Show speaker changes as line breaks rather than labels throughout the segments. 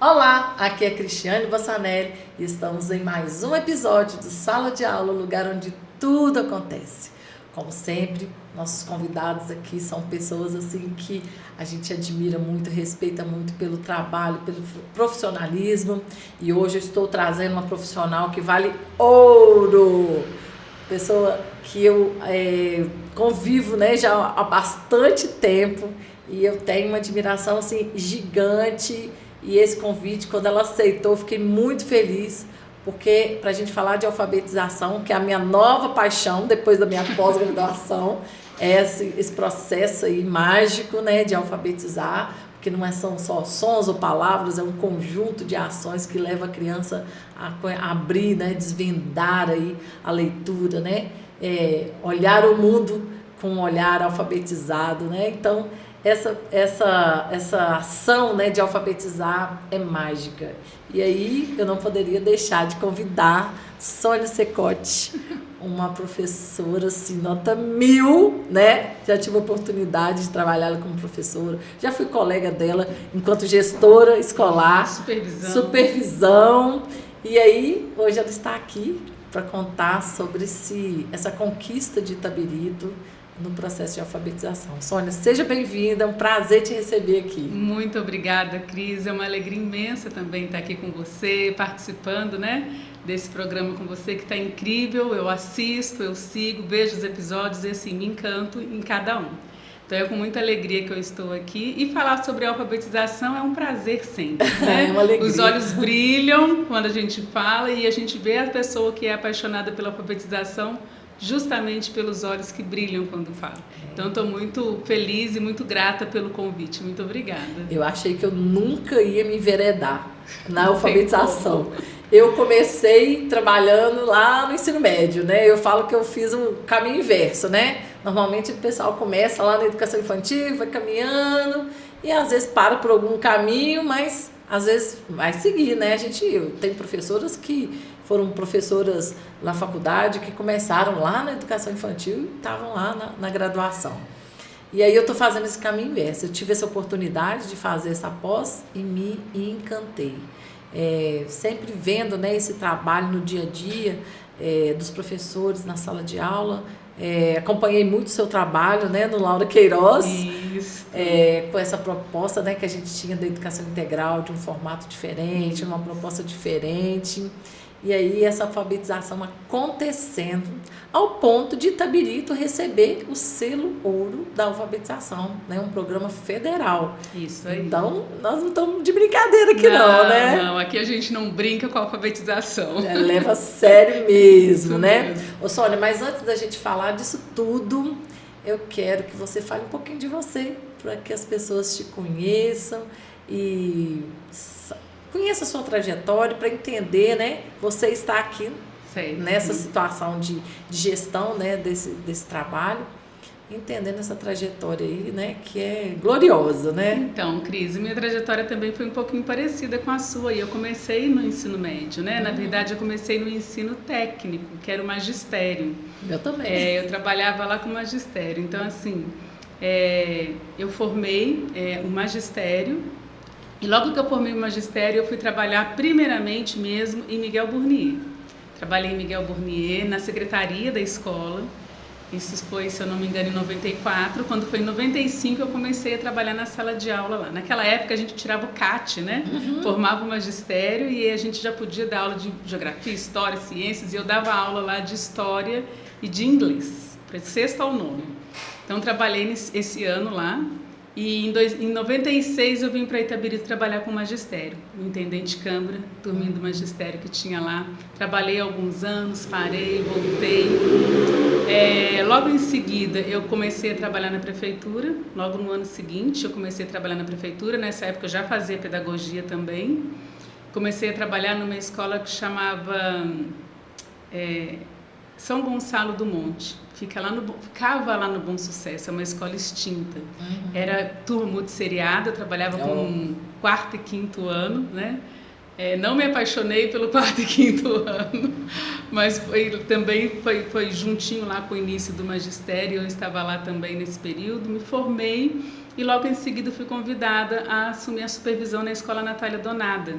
Olá, aqui é Cristiane Bossanelli e estamos em mais um episódio do Sala de Aula, o lugar onde tudo acontece. Como sempre, nossos convidados aqui são pessoas assim que a gente admira muito, respeita muito pelo trabalho, pelo profissionalismo. E hoje eu estou trazendo uma profissional que vale ouro. Pessoa que eu convivo, né, já há bastante tempo e eu tenho uma admiração assim gigante. E esse convite, quando ela aceitou, eu fiquei muito feliz, porque para a gente falar de alfabetização, que é a minha nova paixão depois da minha pós-graduação, é esse processo aí mágico, né, de alfabetizar, porque não são só sons ou palavras, é um conjunto de ações que leva a criança a abrir, né, desvendar aí a leitura, né, olhar o mundo com um olhar alfabetizado, né, então essa ação, né, de alfabetizar é mágica. E aí eu não poderia deixar de convidar Sônia Secote, uma professora assim, nota 1000, né? Já tive a oportunidade de trabalhar como professora, já fui colega dela enquanto gestora escolar, supervisão. E aí hoje ela está aqui para contar sobre essa conquista de Itabirito no processo de alfabetização. Sônia, seja bem-vinda, é um prazer te receber aqui.
Muito obrigada, Cris, é uma alegria imensa também estar aqui com você, participando, né, desse programa com você que está incrível. Eu assisto, eu sigo, vejo os episódios e assim, me encanto em cada um. Então é com muita alegria que eu estou aqui e falar sobre alfabetização é um prazer sempre, né?
É uma alegria.
Os olhos brilham quando a gente fala e a gente vê a pessoa que é apaixonada pela alfabetização justamente pelos olhos que brilham quando fala. Então, estou muito feliz e muito grata pelo convite. Muito obrigada.
Eu achei que eu nunca ia me enveredar na alfabetização. Eu comecei trabalhando lá no ensino médio, né? Eu falo que eu fiz o caminho inverso, né? Normalmente o pessoal começa lá na educação infantil, vai caminhando e às vezes para por algum caminho, mas às vezes vai seguir, né? Eu tenho professoras que foram professoras na faculdade que começaram lá na educação infantil e estavam lá na graduação. E aí eu estou fazendo esse caminho inverso. Eu tive essa oportunidade de fazer essa pós e me encantei. Sempre vendo, né, esse trabalho no dia a dia dos professores na sala de aula. Acompanhei muito o seu trabalho, né, no Laura Queiroz.
Isso.
Com essa proposta, né, que a gente tinha da educação integral, de um formato diferente, uma proposta diferente. E aí essa alfabetização acontecendo ao ponto de Itabirito receber o selo ouro da alfabetização, né? Um programa federal.
Isso aí.
Então, nós não estamos de brincadeira aqui não, né?
Não, aqui a gente não brinca com a alfabetização.
Leva a sério mesmo,
Isso
né?
Mesmo.
Ô Sônia, mas antes da gente falar disso tudo, eu quero que você fale um pouquinho de você, para que as pessoas te conheçam e conheça a sua trajetória para entender, né? Você está aqui nessa situação de gestão, né? desse trabalho, entendendo essa trajetória aí, né? Que é gloriosa, né?
Então, Cris, minha trajetória também foi um pouquinho parecida com a sua. E eu comecei no ensino médio, né? Na verdade, eu comecei no ensino técnico, que era o magistério.
Eu também.
Eu trabalhava lá com magistério. Então, assim, eu formei o magistério. E logo que eu formei o magistério, eu fui trabalhar primeiramente mesmo em Miguel Burnier. Trabalhei em Miguel Burnier, na secretaria da escola. Isso foi, se eu não me engano, em 94. Quando foi em 95, eu comecei a trabalhar na sala de aula lá. Naquela época, a gente tirava o CAT, né? Formava o magistério e a gente já podia dar aula de geografia, história, ciências. E eu dava aula lá de história e de inglês, para sexto ao nono. Então, trabalhei esse ano lá. E em 96 eu vim para Itabirito trabalhar com magistério, o intendente Câmara, turminha do magistério que tinha lá. Trabalhei alguns anos, parei, voltei. Logo em seguida eu comecei a trabalhar na prefeitura, logo no ano seguinte eu comecei a trabalhar na prefeitura, nessa época eu já fazia pedagogia também. Comecei a trabalhar numa escola que chamava São Gonçalo do Monte. Ficava lá no Bom Sucesso, é uma escola extinta. Era turma multisseriada, eu trabalhava com 4º e 5º ano, né? Não me apaixonei pelo quarto e quinto ano, mas foi juntinho lá com o início do magistério, eu estava lá também nesse período, me formei e logo em seguida fui convidada a assumir a supervisão na Escola Natália Donada.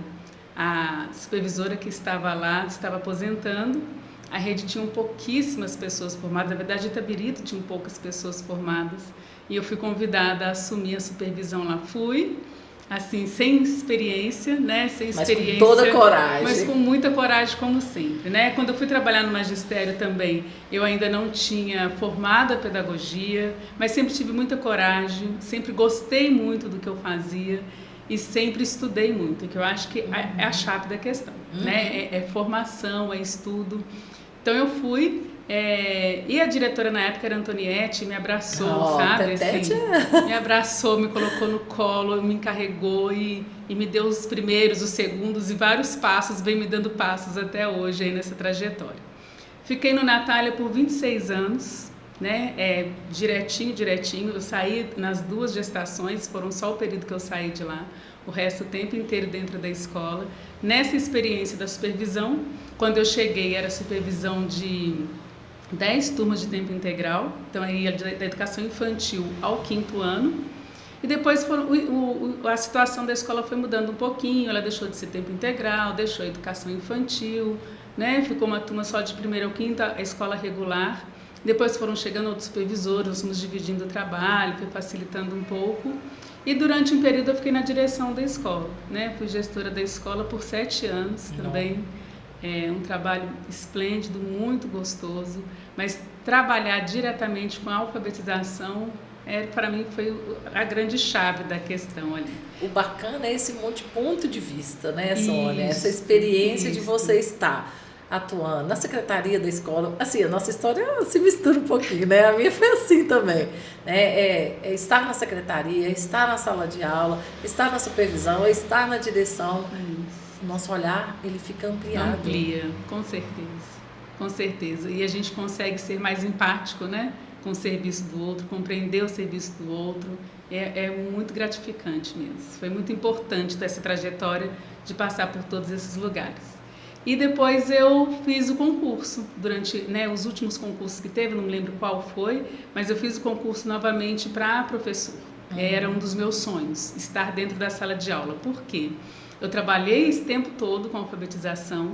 A supervisora que estava lá estava aposentando, a rede tinha pouquíssimas pessoas formadas, na verdade Itabirito tinha poucas pessoas formadas, e eu fui convidada a assumir a supervisão lá, fui, assim, sem experiência, né?
Mas com toda coragem.
Mas com muita coragem, como sempre, né? Quando eu fui trabalhar no magistério também, eu ainda não tinha formado a pedagogia, mas sempre tive muita coragem, sempre gostei muito do que eu fazia e sempre estudei muito, que eu acho que é a chave da questão, né? É formação, é estudo. Então eu fui, e a diretora na época era Antoniette, me abraçou, sabe? Assim, me abraçou, me colocou no colo, me encarregou e me deu os primeiros, os segundos e vários passos, vem me dando passos até hoje aí nessa trajetória. Fiquei no Natália por 26 anos, né? Direitinho, eu saí nas 2 gestações, foram só o período que eu saí de lá, o resto o tempo inteiro dentro da escola. Nessa experiência da supervisão, quando eu cheguei era supervisão de 10 turmas de tempo integral, então aí ia da educação infantil ao 5º ano, e depois a situação da escola foi mudando um pouquinho, ela deixou de ser tempo integral, deixou a educação infantil, né? Ficou uma turma só de 1º ao 5º, a escola regular, depois foram chegando outros supervisores, nós fomos dividindo o trabalho, foi facilitando um pouco, e durante um período eu fiquei na direção da escola, né? Fui gestora da escola por 7 anos também. É um trabalho esplêndido, muito gostoso, mas trabalhar diretamente com a alfabetização, para mim, foi a grande chave da questão ali.
O bacana é esse ponto de vista, né, Sônia? Essa experiência de você estar atuando na secretaria da escola. Assim, a nossa história se mistura um pouquinho, né? A minha foi assim também. Né? Estar na secretaria, estar na sala de aula, estar na supervisão, estar na direção. Nosso olhar, ele fica ampliado.
Amplia, com certeza. E a gente consegue ser mais empático, né? Com o serviço do outro, compreender o serviço do outro. É muito gratificante mesmo. Foi muito importante essa trajetória de passar por todos esses lugares. E depois eu fiz o concurso, durante, né, os últimos concursos que teve, não me lembro qual foi, mas eu fiz o concurso novamente para professor. Era um dos meus sonhos, estar dentro da sala de aula. Por quê? Eu trabalhei esse tempo todo com alfabetização,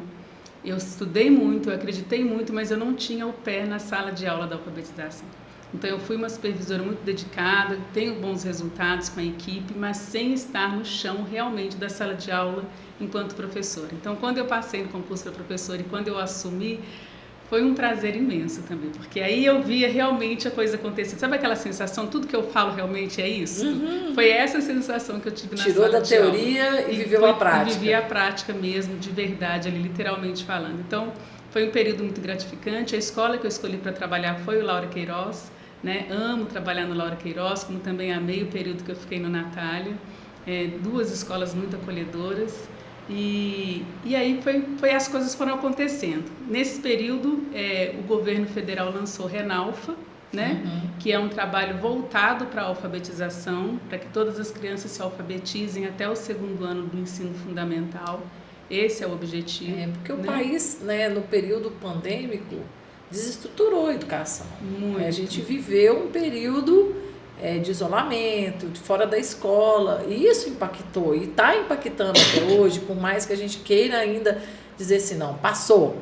eu estudei muito, eu acreditei muito, mas eu não tinha o pé na sala de aula da alfabetização. Então eu fui uma supervisora muito dedicada, tenho bons resultados com a equipe, mas sem estar no chão realmente da sala de aula enquanto professora. Então quando eu passei no concurso para professora e quando eu assumi, foi um prazer imenso também, porque aí eu via realmente a coisa acontecer. Sabe aquela sensação, tudo que eu falo realmente é isso? Foi essa sensação que eu tive na sala de aula.
Tirou da teoria e viveu a prática.
Vivi a prática mesmo, de verdade, ali literalmente falando. Então, foi um período muito gratificante. A escola que eu escolhi para trabalhar foi o Laura Queiroz, né? Amo trabalhar no Laura Queiroz, como também amei o período que eu fiquei no Natália. 2 escolas muito acolhedoras. E aí as coisas foram acontecendo. Nesse período, o governo federal lançou Renalfa, né? Que é um trabalho voltado para a alfabetização, para que todas as crianças se alfabetizem até o 2º ano do ensino fundamental. Esse é o objetivo.
Porque o país, né, no período pandêmico, desestruturou a educação.
Muito.
A gente viveu um período de isolamento, de fora da escola, e isso impactou, e está impactando até hoje, por mais que a gente queira ainda dizer assim, não, passou,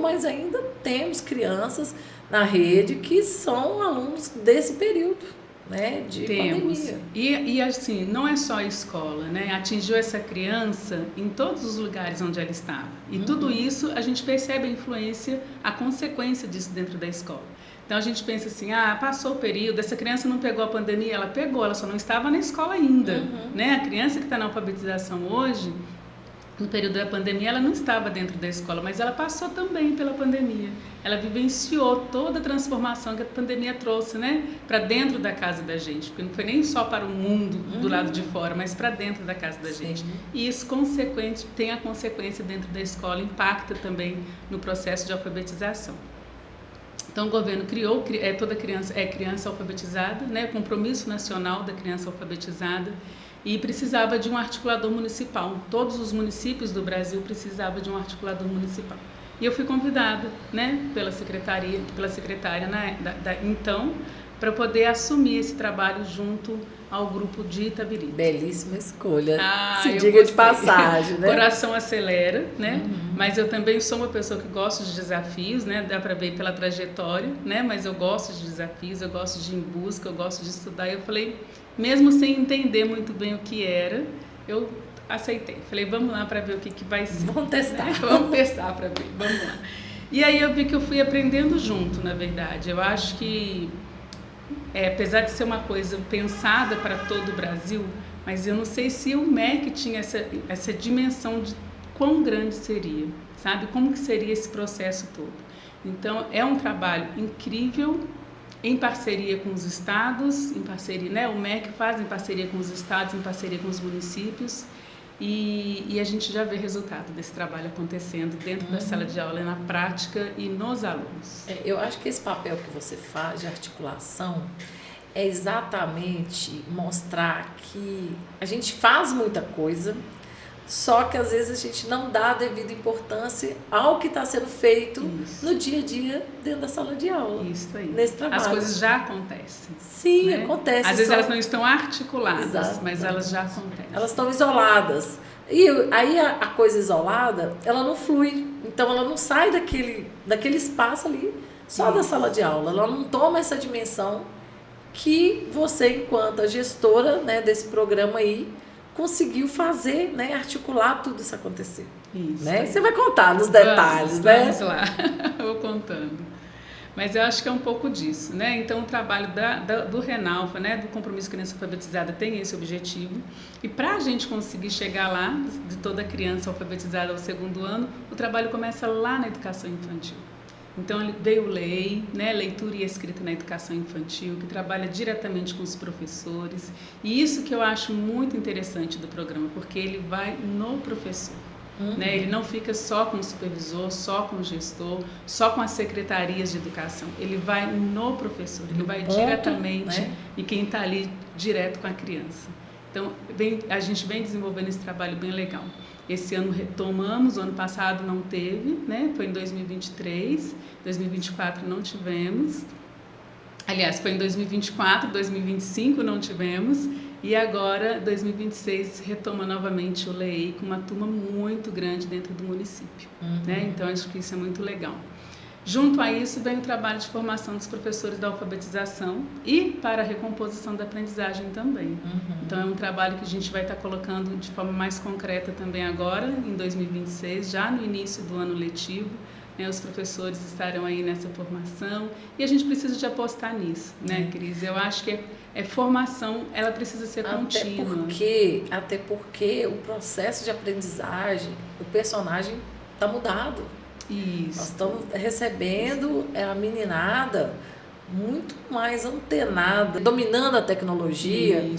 mas ainda temos crianças na rede que são alunos desse período, né, de pandemia.
E assim, não é só a escola, né, atingiu essa criança em todos os lugares onde ela estava, e tudo isso a gente percebe a influência, a consequência disso dentro da escola. Então a gente pensa assim, passou o período, essa criança não pegou a pandemia, ela pegou, ela só não estava na escola ainda, né? A criança que está na alfabetização hoje, no período da pandemia, ela não estava dentro da escola, mas ela passou também pela pandemia. Ela vivenciou toda a transformação que a pandemia trouxe, né? Para dentro da casa da gente, porque não foi nem só para o mundo do lado de fora, mas para dentro da casa da gente. E isso tem a consequência dentro da escola, impacta também no processo de alfabetização. Então o governo criou, toda criança é criança alfabetizada, né? Compromisso nacional da criança alfabetizada. e precisava de um articulador municipal. Todos os municípios do Brasil precisavam de um articulador municipal. E eu fui convidada, né, pela secretária então, para poder assumir esse trabalho junto ao grupo de Itabiri.
Belíssima escolha, se
eu
diga
gostei.
de passagem, né?
Coração acelera, né? Mas eu também sou uma pessoa que gosta de desafios, né? Dá para ver pela trajetória, né? Mas eu gosto de desafios, eu gosto de ir em busca, eu gosto de estudar. E eu falei, mesmo sem entender muito bem o que era, eu aceitei. Falei, vamos lá para ver o que vai ser.
Vamos testar.
Né? Vamos testar para ver, vamos lá. E aí eu vi que eu fui aprendendo junto, na verdade. Eu acho que apesar de ser uma coisa pensada para todo o Brasil, mas eu não sei se o MEC tinha essa dimensão de quão grande seria, sabe? Como que seria esse processo todo. Então, é um trabalho incrível, em parceria com os estados, em parceria, né? O MEC faz em parceria com os estados, em parceria com os municípios, e a gente já vê resultado desse trabalho acontecendo dentro da sala de aula, na prática e nos alunos.
Eu acho que esse papel que você faz de articulação é exatamente mostrar que a gente faz muita coisa, só que às vezes a gente não dá a devida importância ao que está sendo feito no dia a dia dentro da sala de aula.
Isso aí.
Nesse trabalho.
As coisas já acontecem.
Sim,
né?
acontece.
Às vezes elas não estão articuladas,
Exato,
mas elas já acontecem.
Elas estão isoladas. E aí a coisa isolada, ela não flui. Então ela não sai daquele espaço ali, só da sala de aula. Ela não toma essa dimensão que você, enquanto a gestora, né, desse programa aí, conseguiu fazer, né, articular tudo isso acontecer.
Isso.
Né? Você vai contar nos detalhes, né?
Vamos lá, vou contando. Mas eu acho que é um pouco disso, né? Então, o trabalho do Renalfa, né, do Compromisso Criança Alfabetizada, tem esse objetivo. E para a gente conseguir chegar lá, de toda criança alfabetizada ao 2º ano, o trabalho começa lá na educação infantil. Então, veio o LEI, né, Leitura e Escrita na Educação Infantil, que trabalha diretamente com os professores. E isso que eu acho muito interessante do programa, porque ele vai no professor. Né? Ele não fica só com o supervisor, só com o gestor, só com as secretarias de educação. Ele vai no professor, ele vai diretamente, né? E quem está ali direto com a criança. Então, a gente vem desenvolvendo esse trabalho bem legal. Esse ano retomamos, o ano passado não teve, né? Foi em 2023, 2024 não tivemos. Aliás, foi em 2024, 2025 não tivemos. E agora, 2026, retoma novamente o LEI com uma turma muito grande dentro do município. Né? Então, acho que isso é muito legal. Junto a isso, vem o trabalho de formação dos professores da alfabetização e para a recomposição da aprendizagem também. Então, é um trabalho que a gente vai estar colocando de forma mais concreta também agora, em 2026, já no início do ano letivo. Né, os professores estarão aí nessa formação e a gente precisa de apostar nisso, né, Cris? Eu acho que formação, ela precisa ser contínua.
Até porque o processo de aprendizagem, o personagem está mudado.
Isso.
Nós estamos recebendo a meninada muito mais antenada, dominando a tecnologia,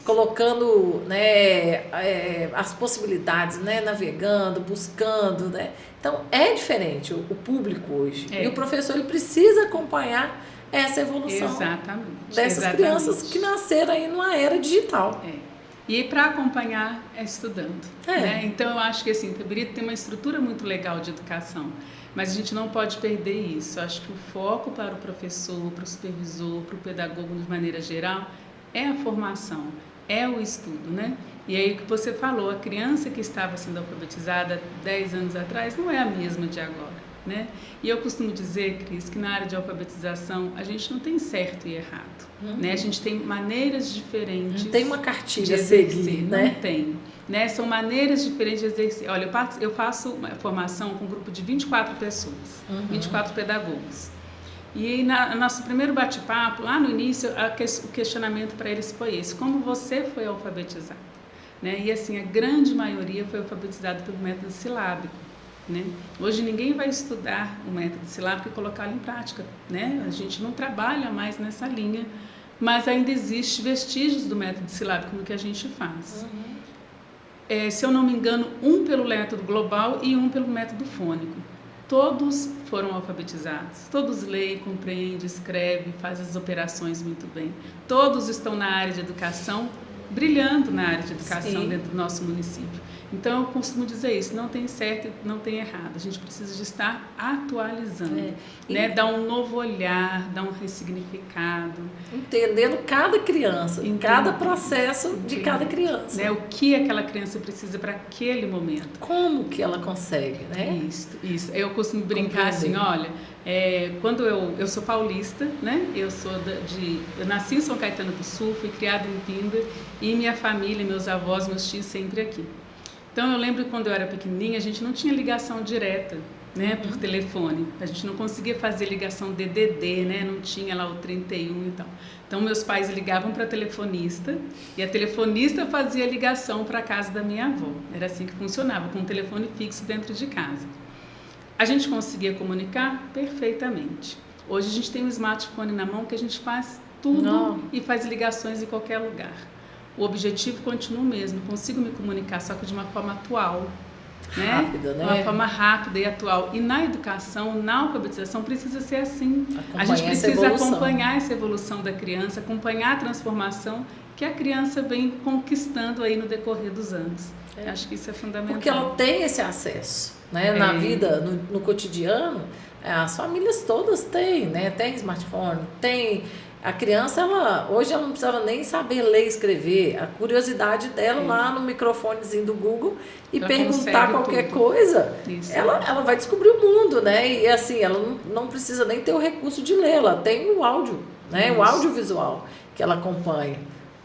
colocando, né, as possibilidades, né, navegando, buscando, né? Então é diferente o público hoje. E o professor ele precisa acompanhar essa evolução dessas crianças que nasceram aí numa era digital.
E para acompanhar é estudando. Né? Então eu acho que assim, Itabiri tem uma estrutura muito legal de educação, mas a gente não pode perder isso. Eu acho que o foco para o professor, para o supervisor, para o pedagogo de maneira geral é a formação, é o estudo, né? E aí o que você falou, a criança que estava sendo alfabetizada 10 anos atrás não é a mesma de agora, né? E eu costumo dizer, Cris, que na área de alfabetização a gente não tem certo e errado, né? A gente tem maneiras diferentes.
Não tem uma cartilha
a
seguir, né?
Não tem, né? São maneiras diferentes de exercer. Olha, eu faço uma formação com um grupo de 24 pessoas, 24 pedagogos. E nosso primeiro bate-papo, lá no início, o questionamento para eles foi esse: como você foi alfabetizado? Né? E assim, a grande maioria foi alfabetizada pelo método silábico. Né? Hoje ninguém vai estudar o método silábico e colocá-lo em prática. Né? A gente não trabalha mais nessa linha, mas ainda existe vestígios do método silábico no que a gente faz. Se eu não me engano, um pelo método global e um pelo método fônico. Todos foram alfabetizados, todos leem, compreendem, escrevem, fazem as operações muito bem. Todos estão na área de educação brilhando na área de educação
Sim.
dentro do nosso município. Então, eu costumo dizer isso, não tem certo e não tem errado. A gente precisa de estar atualizando, né? Dar um novo olhar, dar um ressignificado.
Entendendo cada criança, cada processo de cada criança.
Né? O que aquela criança precisa para aquele momento.
Como que ela consegue, né?
Isso. Eu costumo brincar assim, olha, quando eu sou paulista, né? Eu nasci em São Caetano do Sul, fui criada em Pinda e minha família, meus avós, meus tios sempre aqui. Então, eu lembro que quando eu era pequenininha, a gente não tinha ligação direta, né, por telefone. A gente não conseguia fazer ligação DDD, né, não tinha lá o 31 e tal. Então, meus pais ligavam para a telefonista e a telefonista fazia ligação para a casa da minha avó. Era assim que funcionava, com um telefone fixo dentro de casa. A gente conseguia comunicar perfeitamente. Hoje, a gente tem um smartphone na mão que a gente faz tudo e faz ligações em qualquer lugar. O objetivo continua o mesmo, consigo me comunicar, só que de uma forma atual,
rápida, né?
Uma forma rápida e atual. E na educação, na alfabetização, precisa ser assim. A gente precisa acompanhar essa evolução da criança, acompanhar a transformação que a criança vem conquistando aí no decorrer dos anos. Acho que isso é fundamental.
Porque ela tem esse acesso, né? Na vida, no cotidiano, as famílias todas têm, né? Tem smartphone, tem... A criança, hoje ela não precisava nem saber ler e escrever. A curiosidade dela lá no microfonezinho do Google e ela perguntar qualquer coisa, ela vai descobrir o mundo, né? E assim, ela não precisa nem ter o recurso de ler, ela tem o áudio, né? O audiovisual que ela acompanha,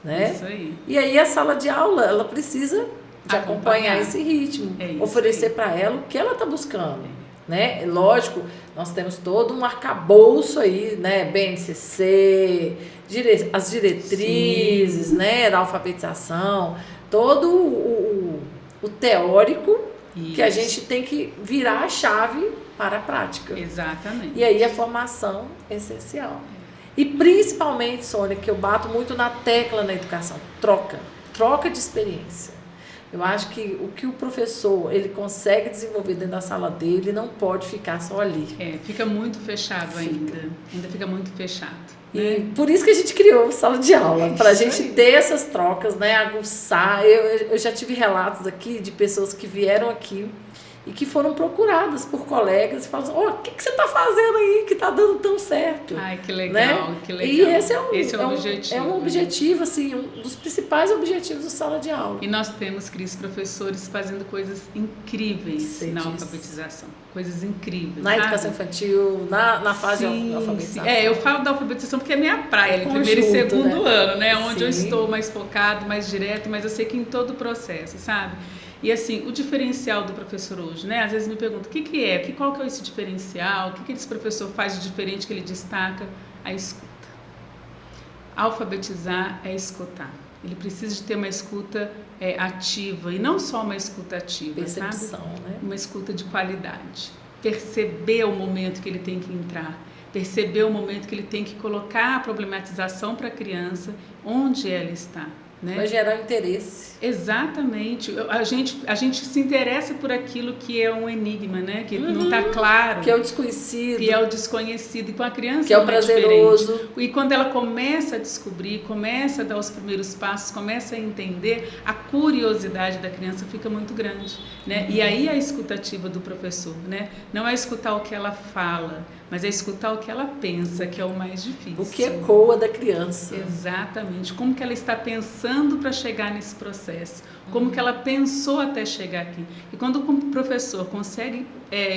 né?
Isso aí.
E aí a sala de aula, ela precisa de acompanhar esse ritmo, oferecer para ela o que ela está buscando. Né? Lógico, nós temos todo um arcabouço aí, né? BNCC, as diretrizes, né? Da alfabetização, todo o teórico que a gente tem que virar a chave para a prática.
Exatamente.
E aí a formação é essencial. E principalmente, Sônia, que eu bato muito na tecla na educação, troca de experiência. Eu acho que o que o professor ele consegue desenvolver dentro da sala dele não pode ficar só ali.
Fica muito fechado ainda fica muito fechado.
E por isso que a gente criou sala de aula, para a gente ter essas trocas, né, aguçar. Eu já tive relatos aqui de pessoas que vieram aqui e que foram procuradas por colegas e falaram assim, o que você está fazendo aí que está dando tão certo?
Ai, que legal,
né?
que legal.
E esse é um
objetivo.
É um objetivo, assim, um dos principais objetivos da sala de aula.
E nós temos, Cris, professores fazendo coisas incríveis na alfabetização. Coisas incríveis.
Na educação infantil, na fase de alfabetização.
Eu falo da alfabetização porque é minha praia, primeiro e segundo ano, né? Onde eu estou mais focado, mais direto, mas eu sei que em todo o processo, sabe? E assim, o diferencial do professor hoje, né? Às vezes me perguntam, qual que é esse diferencial? O que esse professor faz de diferente que ele destaca? A escuta. Alfabetizar é escutar. Ele precisa de ter uma escuta ativa, e não só uma escuta ativa,
percepção,
sabe?
Né?
Uma escuta de qualidade. Perceber o momento que ele tem que entrar, perceber o momento que ele tem que colocar a problematização para a criança, onde ela está. Né?
Vai gerar interesse.
Exatamente. A gente se interessa por aquilo que é um enigma, né? Que não está claro.
Que é o desconhecido.
Que é o desconhecido. E com a criança
que é o prazeroso.
Diferente. E quando ela começa a descobrir, começa a dar os primeiros passos, começa a entender, a curiosidade da criança fica muito grande. Né? E aí a escutativa do professor, né? Não é escutar o que ela fala, mas é escutar o que ela pensa, que é o mais difícil.
O que ecoa da criança.
Exatamente. Como que ela está pensando para chegar nesse processo. Como que ela pensou até chegar aqui. E quando o professor consegue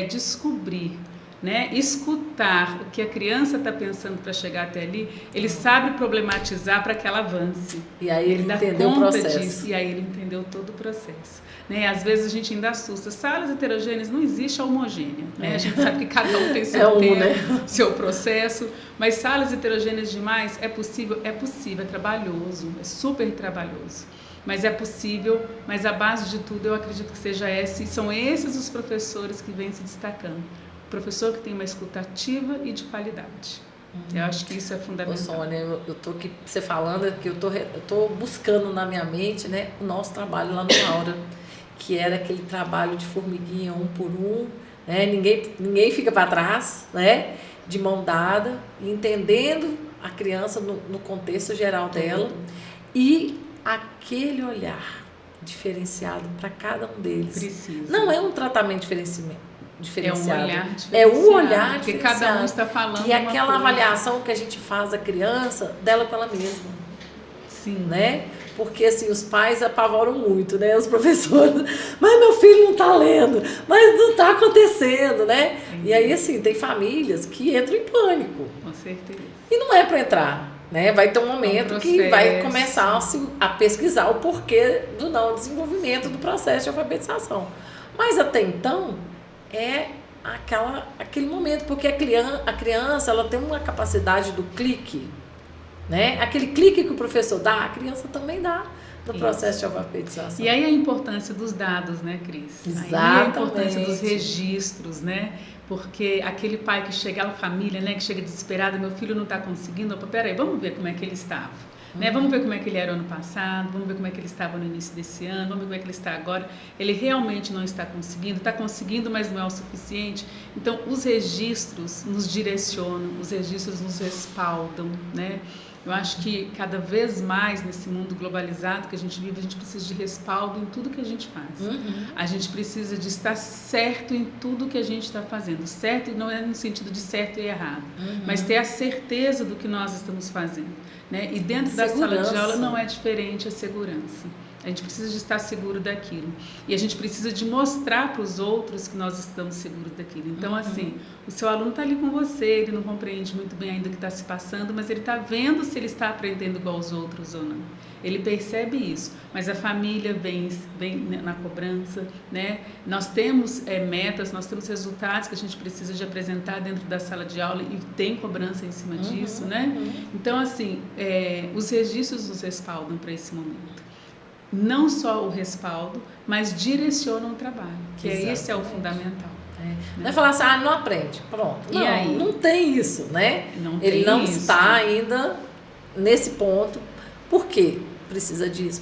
descobrir, né, escutar o que a criança está pensando para chegar até ali, ele sabe problematizar para que ela avance.
E aí ele entendeu o processo.
Disso, e aí ele entendeu todo o processo. Né? Às vezes a gente ainda assusta. Salas heterogêneas não existe a homogênea. Né? A gente sabe que cada um tem seu tempo,
né?
seu processo. Mas salas heterogêneas demais é possível, é trabalhoso, é super trabalhoso. Mas é possível, mas a base de tudo eu acredito que seja essa, e são esses os professores que vêm se destacando. O professor que tem uma escuta ativa e de qualidade. Eu acho que isso é fundamental.
Sônia, eu tô aqui, você falando que eu tô buscando na minha mente, né, o nosso trabalho lá no Aura, que era aquele trabalho de formiguinha, um por um, né, ninguém fica para trás, né, de mão dada, entendendo a criança no contexto geral dela e aquele olhar diferenciado para cada um deles.
Precisa.
Não é um tratamento diferenciado.
É um olhar diferenciado.
É um olhar
porque
diferenciado.
cada um está falando
E
uma
aquela
coisa.
avaliação que a gente faz da criança, dela com ela mesma.
Sim.
Né? Porque assim, os pais apavoram muito, né? Os professores, mas meu filho não está lendo, mas não está acontecendo, né? E aí, assim, tem famílias que entram em pânico.
Com certeza.
E não é para entrar, né? Vai ter um momento que vai começar a pesquisar o porquê do não desenvolvimento do processo de alfabetização. Mas até então, é aquele momento, porque a criança ela tem uma capacidade do clique, né? Aquele clique que o professor dá, a criança também dá no processo de alfabetização.
E aí a importância dos dados, né, Cris?
Exatamente.
Aí a importância dos registros, né? Porque aquele pai que chega, a família, né, que chega desesperada, meu filho não está conseguindo, opa, peraí, vamos ver como é que ele estava. Né? Vamos ver como é que ele era ano passado, vamos ver como é que ele estava no início desse ano, vamos ver como é que ele está agora. Ele realmente não está conseguindo, mas não é o suficiente. Então, os registros nos direcionam, os registros nos respaldam, né? Eu acho que cada vez mais nesse mundo globalizado que a gente vive, a gente precisa de respaldo em tudo que a gente faz. A gente precisa de estar certo em tudo que a gente está fazendo. Certo não é no sentido de certo e errado, mas ter a certeza do que nós estamos fazendo. Né? E dentro da sala de aula não é diferente a segurança. A gente precisa de estar seguro daquilo. E a gente precisa de mostrar para os outros que nós estamos seguros daquilo. Então, assim, o seu aluno está ali com você, ele não compreende muito bem ainda o que está se passando, mas ele está vendo se ele está aprendendo igual aos outros ou não. Ele percebe isso, mas a família vem na cobrança, né? Nós temos metas, nós temos resultados que a gente precisa de apresentar dentro da sala de aula e tem cobrança em cima disso, né? Então, assim, os registros nos respaldam para esse momento. Não só o respaldo, mas direcionam o trabalho, que esse é o fundamental.
Não é falar assim, não aprende, pronto.
E aí?
Não tem isso, né?
Ele
não está ainda nesse ponto. Por quê? Precisa disso.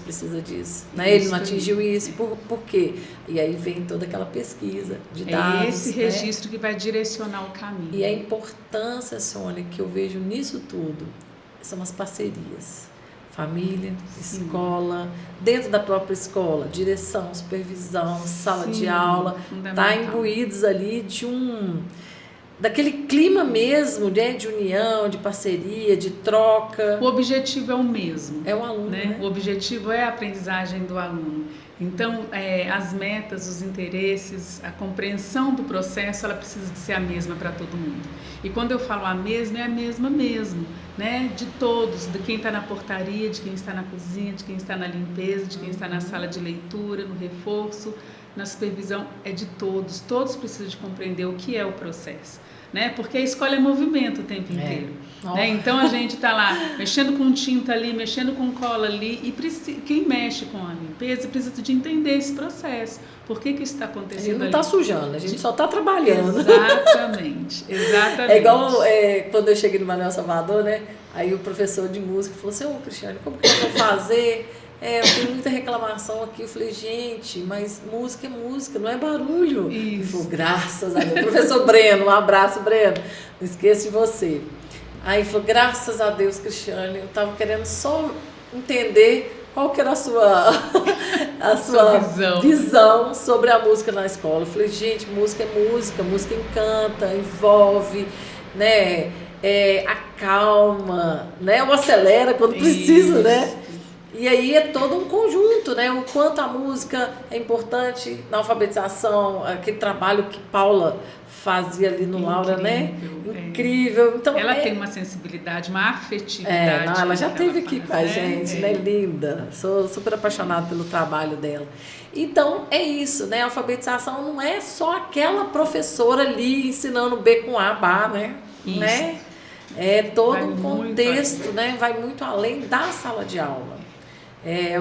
Né? Ele não atingiu isso, por quê? E aí vem toda aquela pesquisa de dados.
É esse registro, né, que vai direcionar o caminho.
E a importância, Sônia, que eu vejo nisso tudo, são as parcerias. Família, escola, dentro da própria escola, direção, supervisão, sala de aula, tá imbuídos ali daquele clima mesmo, né, de união, de parceria, de troca.
O objetivo é o mesmo.
É o aluno, né?
O objetivo é a aprendizagem do aluno. Então, as metas, os interesses, a compreensão do processo, ela precisa de ser a mesma para todo mundo. E quando eu falo a mesma, é a mesma mesmo, né? De todos, de quem está na portaria, de quem está na cozinha, de quem está na limpeza, de quem está na sala de leitura, no reforço, na supervisão, é de todos. Todos precisam de compreender o que é o processo. Né? Porque a escola é movimento o tempo inteiro. Né? Então a gente está lá mexendo com tinta ali, mexendo com cola ali, e quem mexe com a limpeza precisa de entender esse processo. Por que isso está acontecendo? A gente
não está sujando, a gente só está trabalhando.
Exatamente.
É igual quando eu cheguei no Manuel Salvador, né? Aí o professor de música falou assim, Cristiane, como que eu vou fazer? Eu tenho muita reclamação aqui. Eu falei, gente, mas música é música, não é barulho.
Isso.
Ele falou, graças a Deus. Professor Breno, um abraço, Breno. Não esqueça de você. Aí ele falou, graças a Deus, Cristiane, eu estava querendo só entender qual que era a sua visão sobre a música na escola. Eu falei, gente, música é música encanta, envolve, né? Acalma, né? Ou acelera quando precisa, né? E aí é todo um conjunto, né? O quanto a música é importante na alfabetização, aquele trabalho que Paula fazia ali no Laura, né? Incrível. Então,
ela tem uma sensibilidade, uma afetividade.
Ela já esteve aqui com a gente, né? Linda. Sou super apaixonada pelo trabalho dela. Então, é isso, né? A alfabetização não é só aquela professora ali ensinando B com A, Bá, né?
Isso.
Né? É todo um contexto, né? Vai muito além da sala de aula.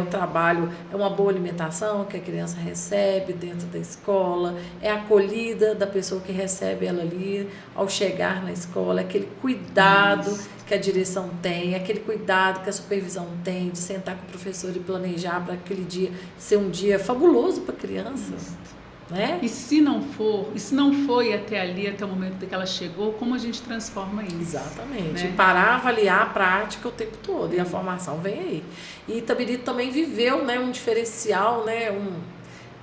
O trabalho, é uma boa alimentação que a criança recebe dentro da escola, é a acolhida da pessoa que recebe ela ali ao chegar na escola, aquele cuidado que a direção tem, aquele cuidado que a supervisão tem de sentar com o professor e planejar para aquele dia ser um dia fabuloso para a criança. né?
E se não for, e se não foi até ali, até o momento que ela chegou, como a gente transforma isso?
Exatamente.
Né?
E parar, avaliar a prática o tempo todo. E a formação vem aí. E Itabiri também viveu, né, um diferencial, né,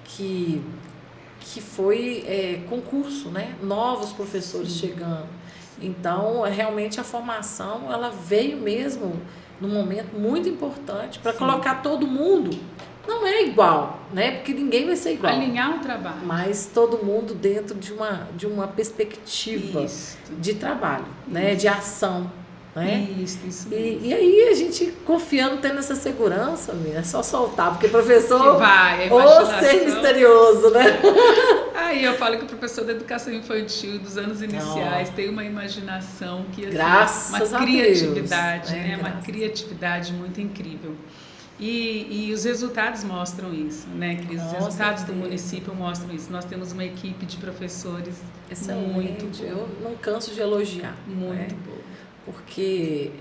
que foi concurso, né? Novos professores chegando. Então, realmente a formação, ela veio mesmo num momento muito importante para colocar todo mundo. Não é igual, né? Porque ninguém vai ser igual.
Alinhar o trabalho.
Mas todo mundo dentro de uma perspectiva de trabalho, né? De ação. Né?
Isso mesmo.
E aí a gente confiando, tendo essa segurança, é só soltar, porque professor ou ser misterioso, né?
Aí eu falo que o professor da educação infantil dos anos iniciais tem uma imaginação que assim,
graças
uma criatividade,
Deus,
né? Uma criatividade muito incrível. E os resultados mostram isso, né, Cris? Os resultados do município mostram isso. Nós temos uma equipe de professores muito boa.
Eu não canso de elogiar.
Muito boa.
Porque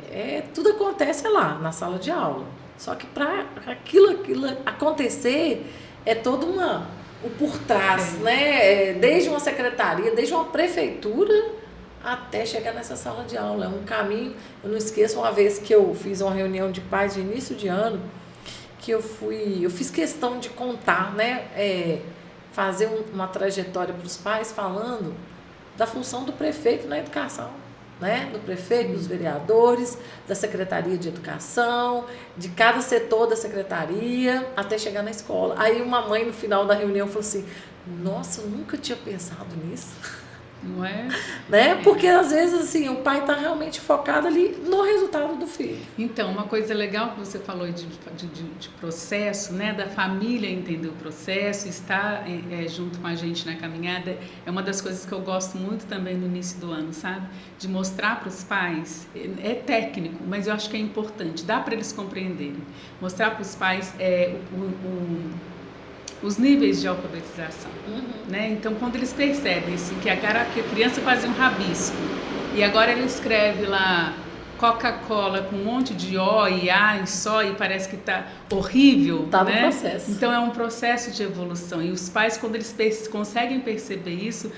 tudo acontece lá, na sala de aula. Só que para aquilo acontecer, é todo o por trás, né? Desde uma secretaria, desde uma prefeitura, até chegar nessa sala de aula. É um caminho. Eu não esqueço uma vez que eu fiz uma reunião de pais de início de ano, que eu fiz questão de contar, né? Fazer uma trajetória para os pais falando da função do prefeito na educação. Né? Do prefeito, dos vereadores, da Secretaria de Educação, de cada setor da secretaria, até chegar na escola. Aí uma mãe no final da reunião falou assim, nossa, eu nunca tinha pensado nisso.
Não é?
Né? Porque às vezes assim, o pai está realmente focado ali no resultado do filho.
Então, uma coisa legal que você falou de processo, né? Da família entender o processo, estar junto com a gente na caminhada, é uma das coisas que eu gosto muito também no início do ano, sabe? De mostrar para os pais, é técnico, mas eu acho que é importante, dá para eles compreenderem. Mostrar para os pais os níveis de alfabetização, né? Então, quando eles percebem assim, que a criança fazia um rabisco e agora ela escreve lá Coca-Cola com um monte de O e A e só e parece que está horrível,
está no
né?
processo.
Então, é um processo de evolução e os pais, quando eles conseguem perceber isso,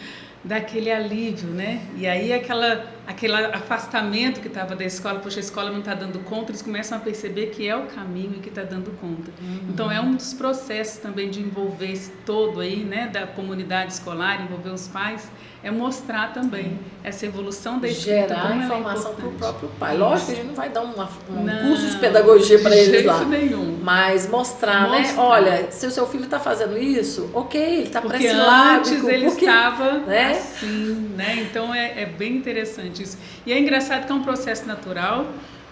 dá aquele alívio, né? E aí aquele afastamento que estava da escola, poxa, a escola não está dando conta, eles começam a perceber que é o caminho e que está dando conta. Então é um dos processos também de envolver esse todo aí, né, da comunidade escolar, envolver os pais, é mostrar também essa evolução da escrita.
Gerar informação para o próprio pai.
Isso.
Lógico que a gente não vai dar um curso de pedagogia para eles lá.
Nenhum.
Mas mostrar, né? Olha, se o seu filho está fazendo isso, ok, ele está pré-silábico.
Porque antes ele estava,
né?
assim, né? Então é bem interessante isso. E é engraçado que é um processo natural,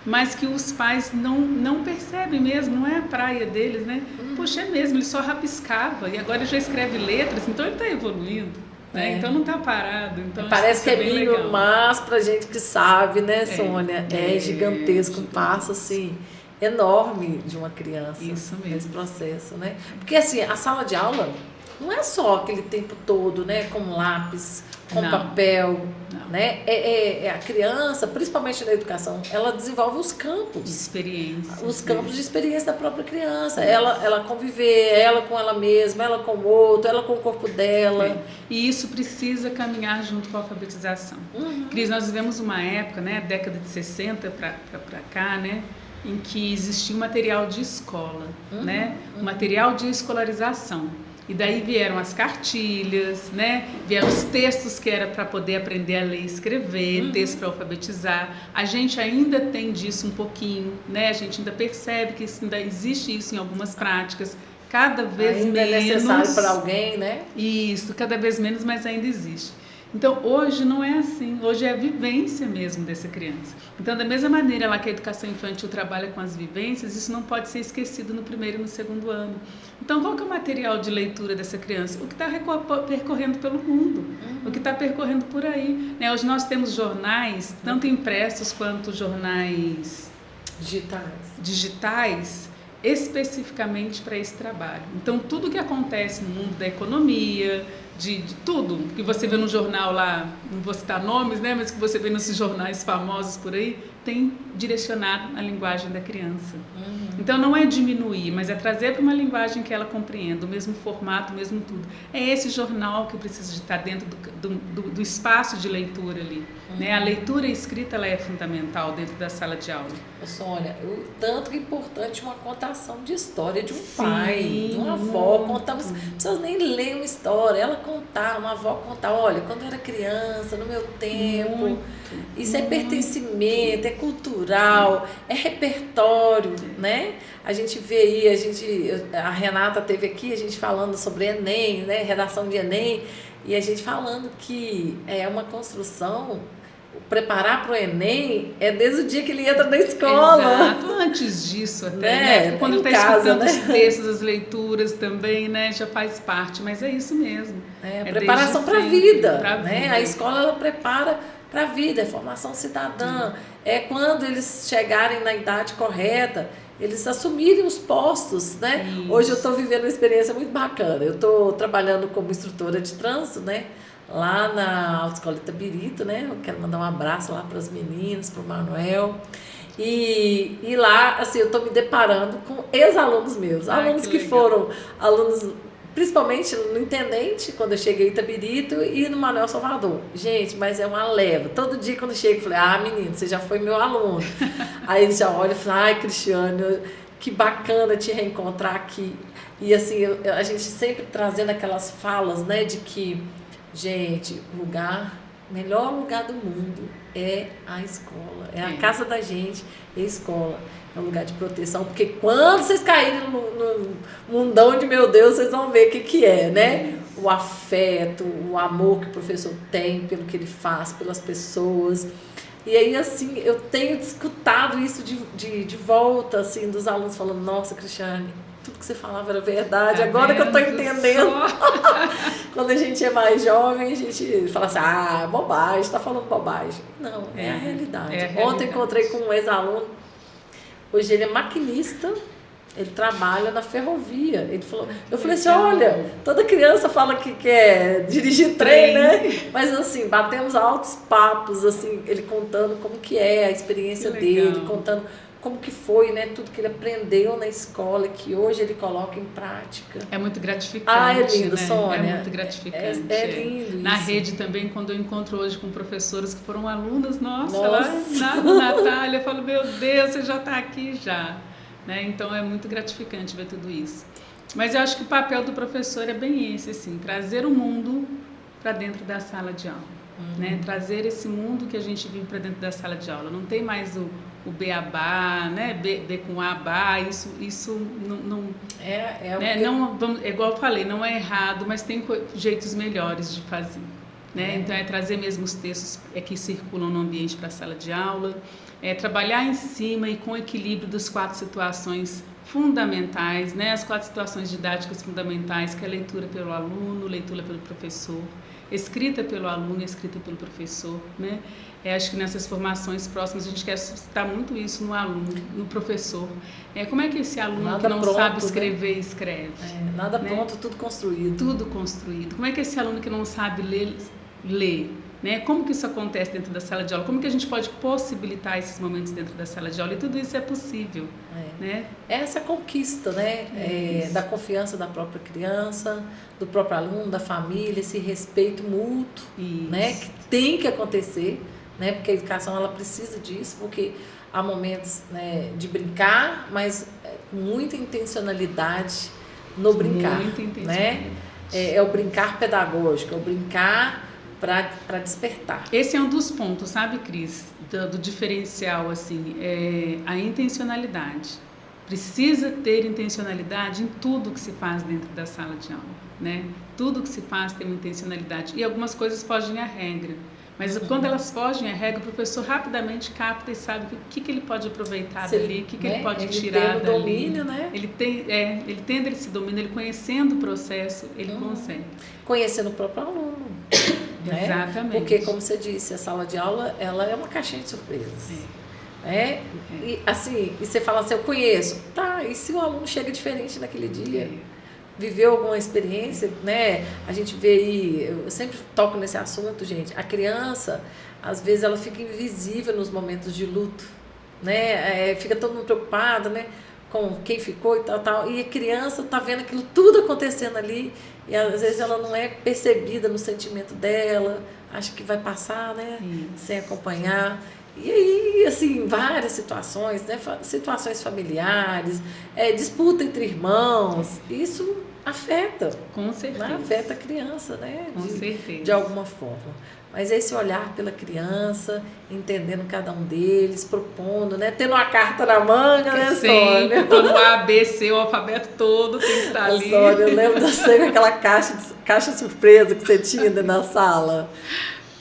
mas que os pais não percebem mesmo, não é a praia deles, né? Poxa, é mesmo, ele só rabiscava e agora ele já escreve letras, então ele está evoluindo. Né? Então não está parado. Então
parece que é mínimo,
legal.
Mas pra gente que sabe, né, Sônia, é gigantesco, um passo assim enorme de uma criança.
Isso mesmo.
Nesse processo, né? Porque assim, a sala de aula não é só aquele tempo todo, né, com lápis, com papel, né? A criança, principalmente na educação, ela desenvolve os campos.
Experiência.
Os campos de experiência da própria criança. Ela conviver, ela com ela mesma, ela com o outro, ela com o corpo dela.
E isso precisa caminhar junto com a alfabetização. Cris, nós vivemos uma época, né, década de 60 para cá, né, em que existia um material de escola, né, um material de escolarização. E daí vieram as cartilhas, né? Vieram os textos que era para poder aprender a ler e escrever, textos para alfabetizar. A gente ainda tem disso um pouquinho, né? A gente ainda percebe que ainda existe isso em algumas práticas, cada vez
ainda
menos.
É necessário para alguém, né?
Isso, cada vez menos, mas ainda existe. Então, hoje não é assim, hoje é a vivência mesmo dessa criança. Então, da mesma maneira lá que a educação infantil trabalha com as vivências, isso não pode ser esquecido no primeiro e no segundo ano. Então, qual que é o material de leitura dessa criança? O que está percorrendo pelo mundo, o que está percorrendo por aí. Né? Hoje nós temos jornais, tanto impressos quanto jornais digitais, especificamente para esse trabalho. Então, tudo que acontece no mundo da economia, de tudo que você vê no jornal lá, não vou citar nomes, né, mas que você vê nesses jornais famosos por aí, tem direcionado a linguagem da criança. Então não é diminuir, mas é trazer para uma linguagem que ela compreenda, o mesmo formato, o mesmo tudo. É esse jornal que precisa de estar dentro do espaço de leitura ali. Né? A leitura e a escrita ela é fundamental dentro da sala de aula.
Sônia, o tanto que é importante uma contação de história de um pai, de uma avó. Contamos, não precisa nem ler uma história, ela contar, uma avó contar, olha, quando eu era criança, no meu tempo, isso é pertencimento, é cultural, é repertório, né? A gente vê aí, a Renata teve aqui, a gente falando sobre Enem, né? Redação de Enem, e a gente falando que é uma construção. Preparar para o Enem é desde o dia que ele entra na escola.
Exato, antes disso até, né? Quando ele está escutando os textos, as leituras também, né? Já faz parte, mas é isso mesmo.
Preparação para a vida, né? A escola ela prepara para a vida, é formação cidadã. É quando eles chegarem na idade correta, eles assumirem os postos, né? Isso. Hoje eu estou vivendo uma experiência muito bacana. Eu estou trabalhando como instrutora de trânsito, né? Lá na Autoescola Itabirito, né? Eu quero mandar um abraço lá para as meninas, para o Manuel. E lá, assim, eu estou me deparando com ex-alunos meus. Alunos que foram alunos, principalmente no Intendente, quando eu cheguei em Itabirito, e no Manuel Salvador. Gente, mas é uma leva. Todo dia quando eu chego, eu falei, menino, você já foi meu aluno. Aí eles já olham e falam, ai, Cristiane, que bacana te reencontrar aqui. E assim, a gente sempre trazendo aquelas falas, né, de que gente, melhor lugar do mundo é a escola, é a casa da gente, é a escola, é um lugar de proteção, porque quando vocês caírem no mundão de meu Deus, vocês vão ver o que é, né? O afeto, o amor que o professor tem pelo que ele faz, pelas pessoas. E aí, assim, eu tenho escutado isso de volta, assim, dos alunos falando, nossa, Cristiane, tudo que você falava era verdade, agora que eu estou entendendo. Quando a gente é mais jovem, a gente fala assim, bobagem, está falando bobagem. Não, é a realidade. Ontem eu encontrei com um ex-aluno, hoje ele é maquinista, ele trabalha na ferrovia. Ele falou, eu falei assim, olha, toda criança fala que quer dirigir trem, né? Mas assim, batemos altos papos, assim, ele contando como que é a experiência dele, contando como que foi, né, tudo que ele aprendeu na escola, que hoje ele coloca em prática.
É muito gratificante.
É lindo,
né?
Sônia.
É muito gratificante.
É lindo isso.
Na rede também, quando eu encontro hoje com professoras que foram alunas, nossa. Lá na Natália, eu falo, meu Deus, você já está aqui já. Né? Então é muito gratificante ver tudo isso. Mas eu acho que o papel do professor é bem esse, assim, trazer o mundo para dentro da sala de aula. Né? Trazer esse mundo que a gente vive para dentro da sala de aula. Não tem mais o beabá, né? B com abá, isso não né? Não, igual eu falei, não é errado, mas tem jeitos melhores de fazer. Né? Então é trazer mesmo os textos que circulam no ambiente para a sala de aula, trabalhar em cima e com equilíbrio das 4 situações fundamentais, né? As 4 situações didáticas fundamentais, que é a leitura pelo aluno, leitura pelo professor, escrita pelo aluno e escrita pelo professor, né? Acho que nessas formações próximas a gente quer suscitar muito isso no aluno, no professor. Como é que esse aluno nada que não pronto, sabe escrever, né? Escreve?
Nada pronto, tudo construído.
Tudo construído. Como é que esse aluno que não sabe ler, lê? Né? Como que isso acontece dentro da sala de aula? Como que a gente pode possibilitar esses momentos dentro da sala de aula? E tudo isso é possível. Né?
Essa conquista, né? Da confiança da própria criança, do próprio aluno, da família, esse respeito mútuo, né? Que tem que acontecer, né? Porque a educação ela precisa disso, porque há momentos, né, de brincar, mas com muita intencionalidade no brincar. Muita intencionalidade. Né? É o brincar pedagógico, é o brincar para despertar.
Esse é um dos pontos, sabe, Cris, do diferencial, assim, a intencionalidade. Precisa ter intencionalidade em tudo que se faz dentro da sala de aula, né? Tudo que se faz tem uma intencionalidade. E algumas coisas fogem à regra. Mas quando elas fogem à regra, o professor rapidamente capta e sabe o que ele pode aproveitar dali, o que ele pode tirar dali.
Domínio, né?
Ele tendo esse domínio, ele conhecendo o processo, ele consegue.
Conhecendo o próprio aluno. Né?
Exatamente.
Porque, como você disse, a sala de aula ela é uma caixinha de surpresas. E assim, e você fala assim, eu conheço. Tá, e se o aluno chega diferente naquele dia? Viveu alguma experiência, né? A gente vê aí, eu sempre toco nesse assunto, gente. A criança, às vezes, ela fica invisível nos momentos de luto. né? Fica todo mundo preocupado, né? Com quem ficou e tal. E a criança tá vendo aquilo tudo acontecendo ali e às vezes ela não é percebida no sentimento dela, acha que vai passar, né? Sem acompanhar. E aí, assim, várias situações, né? Situações familiares, disputa entre irmãos, isso afeta.
Com certeza.
Né? Afeta a criança, né?
Com certeza.
De alguma forma. Mas esse olhar pela criança, entendendo cada um deles, propondo, né? Tendo uma carta na manga, né, Sônia?
Sim, no A, B, C, o alfabeto todo tem que estar ali.
Sônia, eu lembro de você com aquela caixa surpresa que você tinha dentro da sala.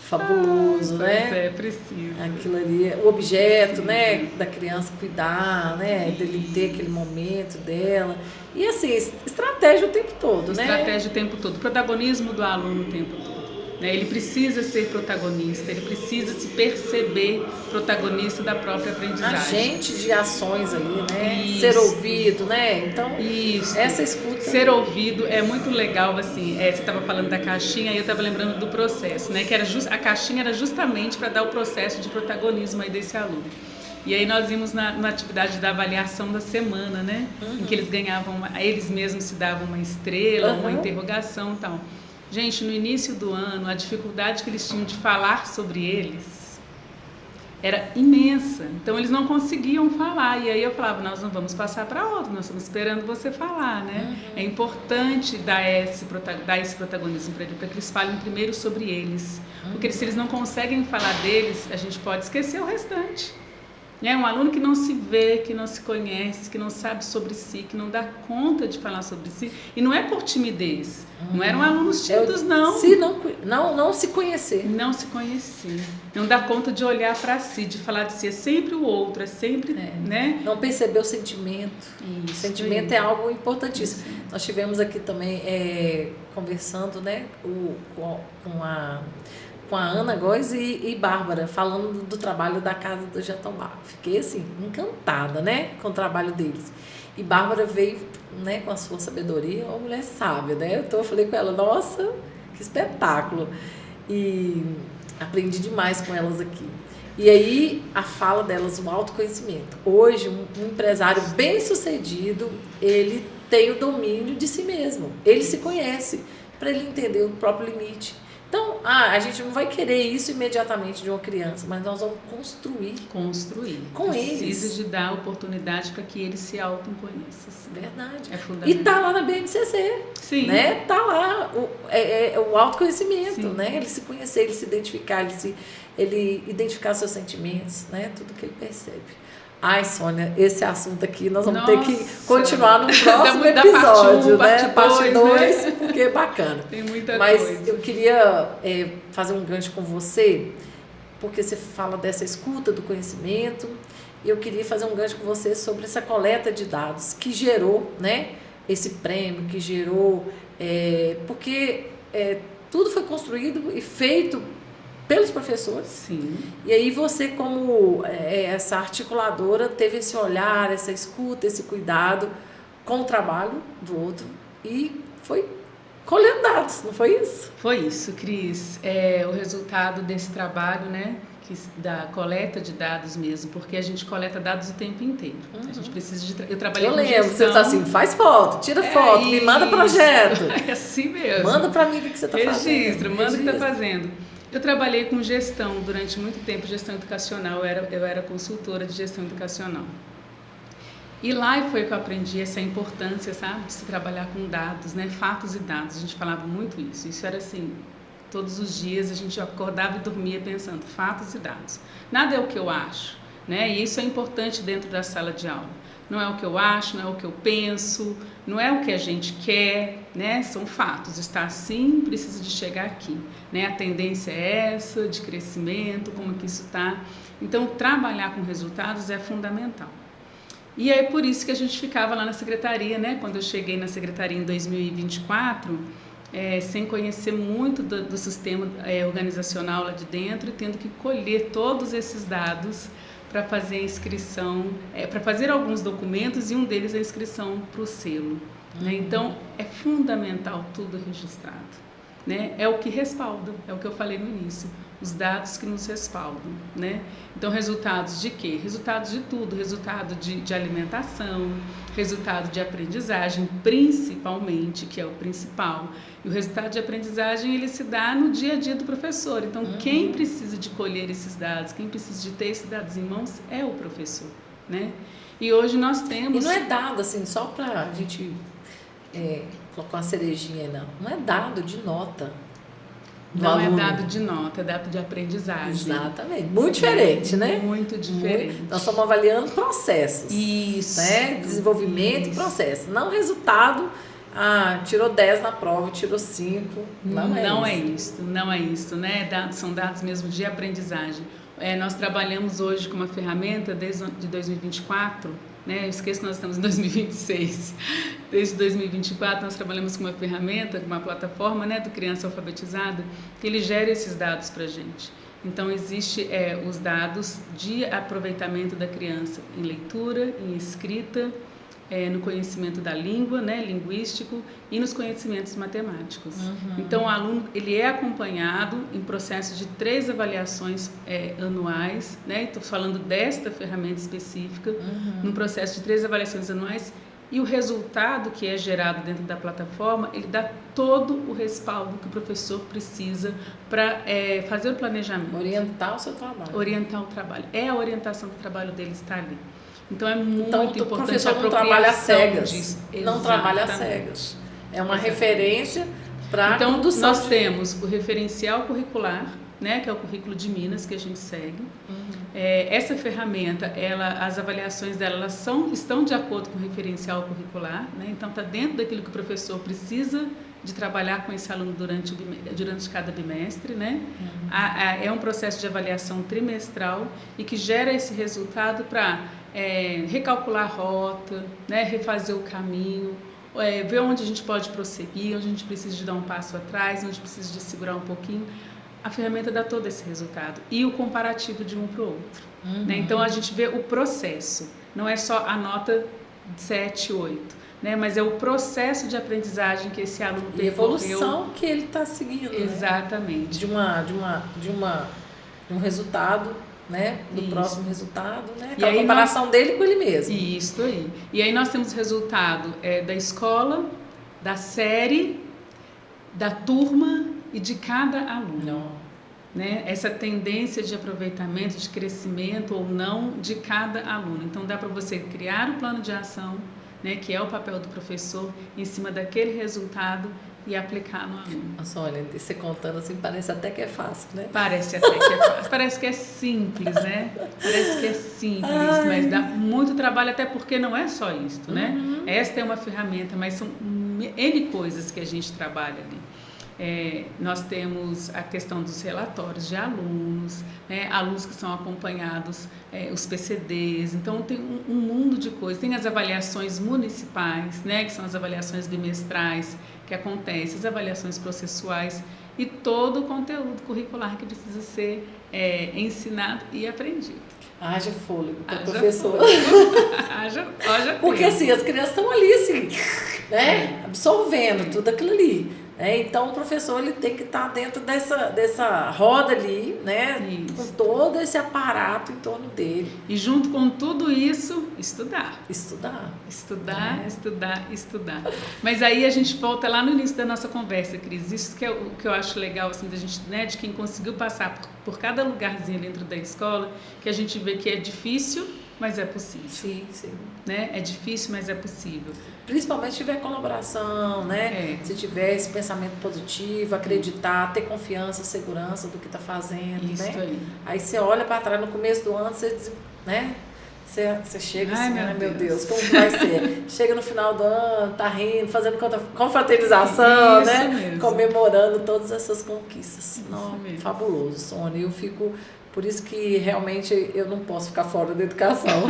Fabuloso, né?
Preciso.
Aquilo ali, o objeto, né, da criança cuidar, né, dele ter aquele momento dela. E assim, estratégia o tempo todo, né?
Estratégia o tempo todo, protagonismo do aluno o tempo todo. Ele precisa ser protagonista, ele precisa se perceber protagonista da própria aprendizagem.
Agente de ações ali, né?
Isso.
Ser ouvido, né? Então,
isso.
Essa escuta.
Ser ouvido é muito legal, assim. Você estava falando da caixinha e eu estava lembrando do processo, né? Que era a caixinha era justamente para dar o processo de protagonismo aí desse aluno. E aí nós vimos na atividade da avaliação da semana, né? Em que eles ganhavam, eles mesmos se davam uma estrela, uma interrogação e tal. Gente, no início do ano, a dificuldade que eles tinham de falar sobre eles era imensa. Então, eles não conseguiam falar. E aí eu falava, nós não vamos passar para outro, nós estamos esperando você falar, né? É importante dar esse protagonismo para eles, para que eles falem primeiro sobre eles. Porque se eles não conseguem falar deles, a gente pode esquecer o restante. Um aluno que não se vê, que não se conhece, que não sabe sobre si, que não dá conta de falar sobre si. E não é por timidez. Não eram alunos tímidos, não.
Não se conhecer.
Não se conhecer. Não dá conta de olhar para si, de falar de si. É sempre o outro, é sempre... né?
Não perceber o sentimento. Isso, o sentimento é algo importantíssimo. Isso. Nós tivemos aqui também conversando, né, com a Ana Góes e Bárbara, falando do trabalho da Casa do Jatobá. Fiquei, assim, encantada, né, com o trabalho deles. E Bárbara veio, né, com a sua sabedoria, uma mulher sábia, né? Então eu falei com ela, nossa, que espetáculo. E aprendi demais com elas aqui. E aí, a fala delas, o autoconhecimento. Hoje, um empresário bem-sucedido, ele tem o domínio de si mesmo. Ele se conhece, para ele entender o próprio limite. Então, a gente não vai querer isso imediatamente de uma criança, mas nós vamos construir. Com eles.
Precisa de dar oportunidade para que eles se autoconheçam.
Verdade.
É fundamental.
E tá lá na BNCC.
Sim.
Né? Tá lá o autoconhecimento, né? Ele se conhecer, ele se identificar, ele identificar seus sentimentos, né? Tudo que ele percebe. Ai, Sônia, esse assunto aqui nós vamos ter que continuar no próximo episódio, né? Parte 2, né? Porque é bacana.
Tem muita
Mas
coisa.
eu queria fazer um gancho com você, porque você fala dessa escuta do conhecimento, e eu queria fazer um gancho com você sobre essa coleta de dados que gerou, né, esse prêmio, que gerou... porque tudo foi construído e feito pelos professores.
Sim.
E aí você, como essa articuladora, teve esse olhar, essa escuta, esse cuidado com o trabalho do outro e foi colhendo dados, não foi isso?
Foi isso, Cris. O resultado desse trabalho, né, da coleta de dados mesmo, porque a gente coleta dados o tempo inteiro. A gente precisa de... Eu trabalhei com gestão.
Você está assim, faz foto, tira foto, me manda projeto.
É assim mesmo.
Manda para mim o que você está fazendo.
Registro, manda o que está fazendo. Eu trabalhei com gestão durante muito tempo, gestão educacional, eu era consultora de gestão educacional. E lá foi que eu aprendi essa importância, sabe, de se trabalhar com dados, né, fatos e dados, a gente falava muito isso. Isso era assim, todos os dias a gente acordava e dormia pensando, fatos e dados. Nada é o que eu acho, né, e isso é importante dentro da sala de aula. Não é o que eu acho, não é o que eu penso, não é o que a gente quer, né? São fatos. Está assim, precisa de chegar aqui, né? A tendência é essa, de crescimento, como que isso está. Então, trabalhar com resultados é fundamental. E é por isso que a gente ficava lá na secretaria, né? Quando eu cheguei na secretaria em 2024, sem conhecer muito do sistema organizacional lá de dentro e tendo que colher todos esses dados para fazer a inscrição, para fazer alguns documentos e um deles a inscrição para o selo. Né? Então, é fundamental tudo registrado. né, é o que respalda, é o que eu falei no início, os dados que nos respaldam, né? Então, resultados de quê? Resultados de tudo, resultado de alimentação, resultado de aprendizagem, principalmente, que é o principal. E o resultado de aprendizagem, ele se dá no dia a dia do professor. Então, quem precisa de colher esses dados, quem precisa de ter esses dados em mãos é o professor, né? E hoje nós temos...
E não é dado, assim, só para a gente colocar uma cerejinha, não. Não é dado de nota.
Não é dado de nota, é dado de aprendizagem.
Exatamente. Muito diferente, né?
Muito diferente.
Nós estamos avaliando processos.
Isso.
Né? Desenvolvimento e processo. Não resultado, tirou 10 na prova, tirou 5. Não é isso.
Não é isso, né? São dados mesmo de aprendizagem. Nós trabalhamos hoje com uma ferramenta desde 2024, né? Eu esqueço que nós estamos em 2026. Desde 2024 nós trabalhamos com uma ferramenta, com uma plataforma, né, do Criança Alfabetizada, que ele gera esses dados para a gente. Então, existe os dados de aproveitamento da criança em leitura, em escrita, no conhecimento da língua, né, linguístico, e nos conhecimentos matemáticos. Então, o aluno ele é acompanhado em processo de 3 avaliações anuais, né? Estou falando desta ferramenta específica, num processo de 3 avaliações anuais, e o resultado que é gerado dentro da plataforma, ele dá todo o respaldo que o professor precisa para fazer o planejamento.
Orientar o seu trabalho.
Orientar o trabalho. A orientação do trabalho dele está ali. Então, é muito importante
o professor não trabalha às cegas. Não trabalha às cegas. É uma referência para a condução.
Então, nós temos o referencial curricular, né, que é o currículo de Minas que a gente segue. Essa ferramenta, as avaliações dela estão de acordo com o referencial curricular, né? Então, está dentro daquilo que o professor precisa de trabalhar com esse aluno durante cada bimestre, né? É um processo de avaliação trimestral e que gera esse resultado para recalcular a rota, né? Refazer o caminho, ver onde a gente pode prosseguir, onde a gente precisa de dar um passo atrás, onde precisa de segurar um pouquinho. A ferramenta dá todo esse resultado e o comparativo de um para o outro. Né? Então, a gente vê o processo, não é só a nota 7, 8, né? Mas é o processo de aprendizagem que esse aluno percorreu.
E a evolução que ele está seguindo.
Exatamente.
Né? De um resultado, né? Do próximo resultado, né?
E a
comparação dele com ele mesmo.
Isso aí. E aí nós temos o resultado da escola, da série, da turma e de cada aluno. Né? Essa tendência de aproveitamento, de crescimento ou não de cada aluno. Então, dá para você criar o plano de ação, né, que é o papel do professor, em cima daquele resultado e aplicar no aluno.
Nossa, olha, você contando assim, parece até que é fácil, né?
Parece até que é fácil. Parece que é simples, né? Parece que é simples, mas dá muito trabalho, até porque não é só isso, né? Esta é uma ferramenta, mas são N coisas que a gente trabalha ali. Nós temos a questão dos relatórios de alunos, né? Alunos que são acompanhados, os PCDs, então tem um mundo de coisas. Tem as avaliações municipais, né? Que são as avaliações bimestrais que acontecem, as avaliações processuais e todo o conteúdo curricular que precisa ser ensinado e aprendido.
Haja fôlego para professor.
Haja
porque assim, as crianças estão ali assim, né? Absorvendo tudo aquilo ali. Então, o professor ele tem que estar dentro dessa roda ali, né? Isso. Com todo esse aparato em torno dele.
E junto com tudo isso, estudar.
Estudar.
Estudar. Mas aí a gente volta lá no início da nossa conversa, Cris. Isso que é o que eu acho legal, assim, da gente, né? De quem conseguiu passar por cada lugarzinho dentro da escola, que a gente vê que é difícil, mas é possível.
Sim.
Né? É difícil, mas é possível.
Principalmente se tiver colaboração, né? Se tiver esse pensamento positivo, acreditar, ter confiança, segurança do que está fazendo,
isso,
né? Aí você olha para trás no começo do ano, né? Você chega assim, meu Deus, como que vai ser? Chega no final do ano, tá rindo, fazendo confraternização,
isso
né?
Mesmo.
Comemorando todas essas conquistas. Fabuloso, Sônia. Eu fico... Por isso que realmente eu não posso ficar fora da educação.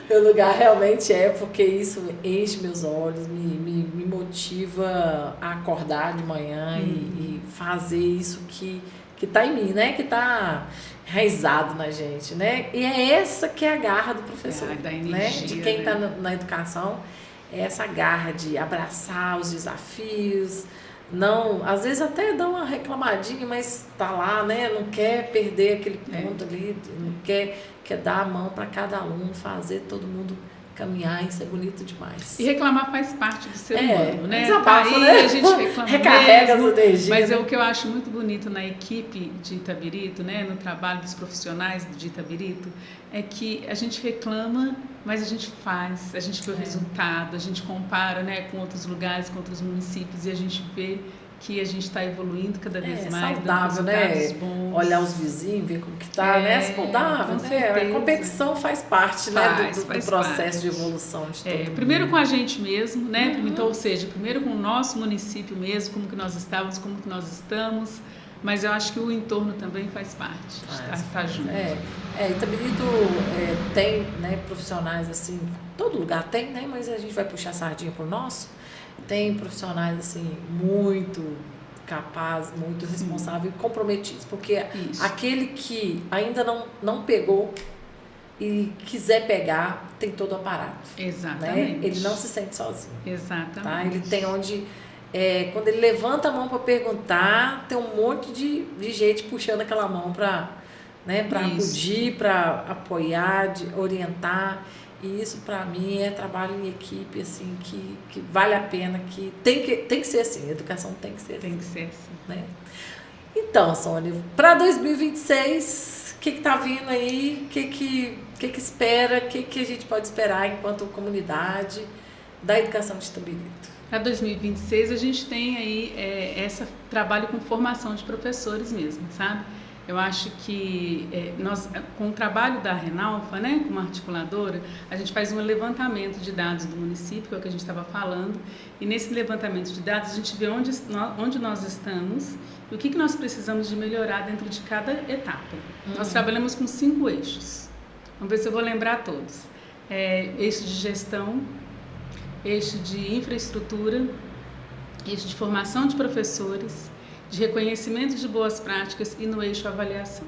Meu lugar realmente porque isso enche meus olhos, me motiva a acordar de manhã e fazer isso que está em mim, né? Que está enraizado na gente, né? E é essa que é a garra do professor,
da energia,
né? De quem está na educação, é essa garra de abraçar os desafios, não, às vezes até dá uma reclamadinha, mas tá lá, né? Não quer perder aquele ponto ali, não quer dar a mão para cada aluno, fazer todo mundo caminhar, isso é bonito demais.
E reclamar faz parte do ser humano, né?
Desabafo,
Tá aí,
né?
a gente reclama
Recarrega
mesmo,
as energias.
mas
né?
o que eu acho muito bonito na equipe de Itabirito, né, no trabalho dos profissionais de Itabirito, é que a gente reclama, mas a gente faz, a gente vê o resultado, a gente compara, né, com outros lugares, com outros municípios, e a gente vê que a gente está evoluindo cada vez mais,
saudável,
dando resultados bons.
Olhar os vizinhos, ver como que tá, né? É saudável,
com
né?
certeza.
A competição faz parte, né, do processo
parte.
de evolução de todo mundo.
Primeiro com a gente mesmo, né? Então, ou seja, primeiro com o nosso município mesmo, como que nós estávamos, como que nós estamos, mas eu acho que o entorno também faz parte, está junto.
Itabirito tem, né, profissionais assim, todo lugar tem, né? Mas a gente vai puxar a sardinha pro nosso. Tem profissionais assim muito capazes, muito responsáveis e comprometidos, porque aquele que ainda não pegou e quiser pegar, tem todo o aparato.
Exatamente.
Né? Ele não se sente sozinho.
Exatamente.
Tá? Ele tem onde... quando ele levanta a mão para perguntar, tem um monte de gente puxando aquela mão para, né, para acudir, para apoiar, de orientar. E isso, para mim, é trabalho em equipe, assim, que vale a pena, que tem que ser assim, a educação tem que ser assim.
Tem que ser assim.
Né? Então, Sônia, para 2026, o que está vindo aí? O que espera? O que a gente pode esperar enquanto comunidade da educação de Itabirito?
Para 2026, a gente tem aí esse trabalho com formação de professores mesmo, sabe? Eu acho que nós, com o trabalho da Renalfa, né, como articuladora, a gente faz um levantamento de dados do município, que é o que a gente estava falando, e nesse levantamento de dados a gente vê onde nós estamos e o que nós precisamos de melhorar dentro de cada etapa. Nós trabalhamos com 5 eixos. Vamos ver se eu vou lembrar todos. Eixo de gestão, eixo de infraestrutura, eixo de formação de professores, de reconhecimento de boas práticas e no eixo avaliação.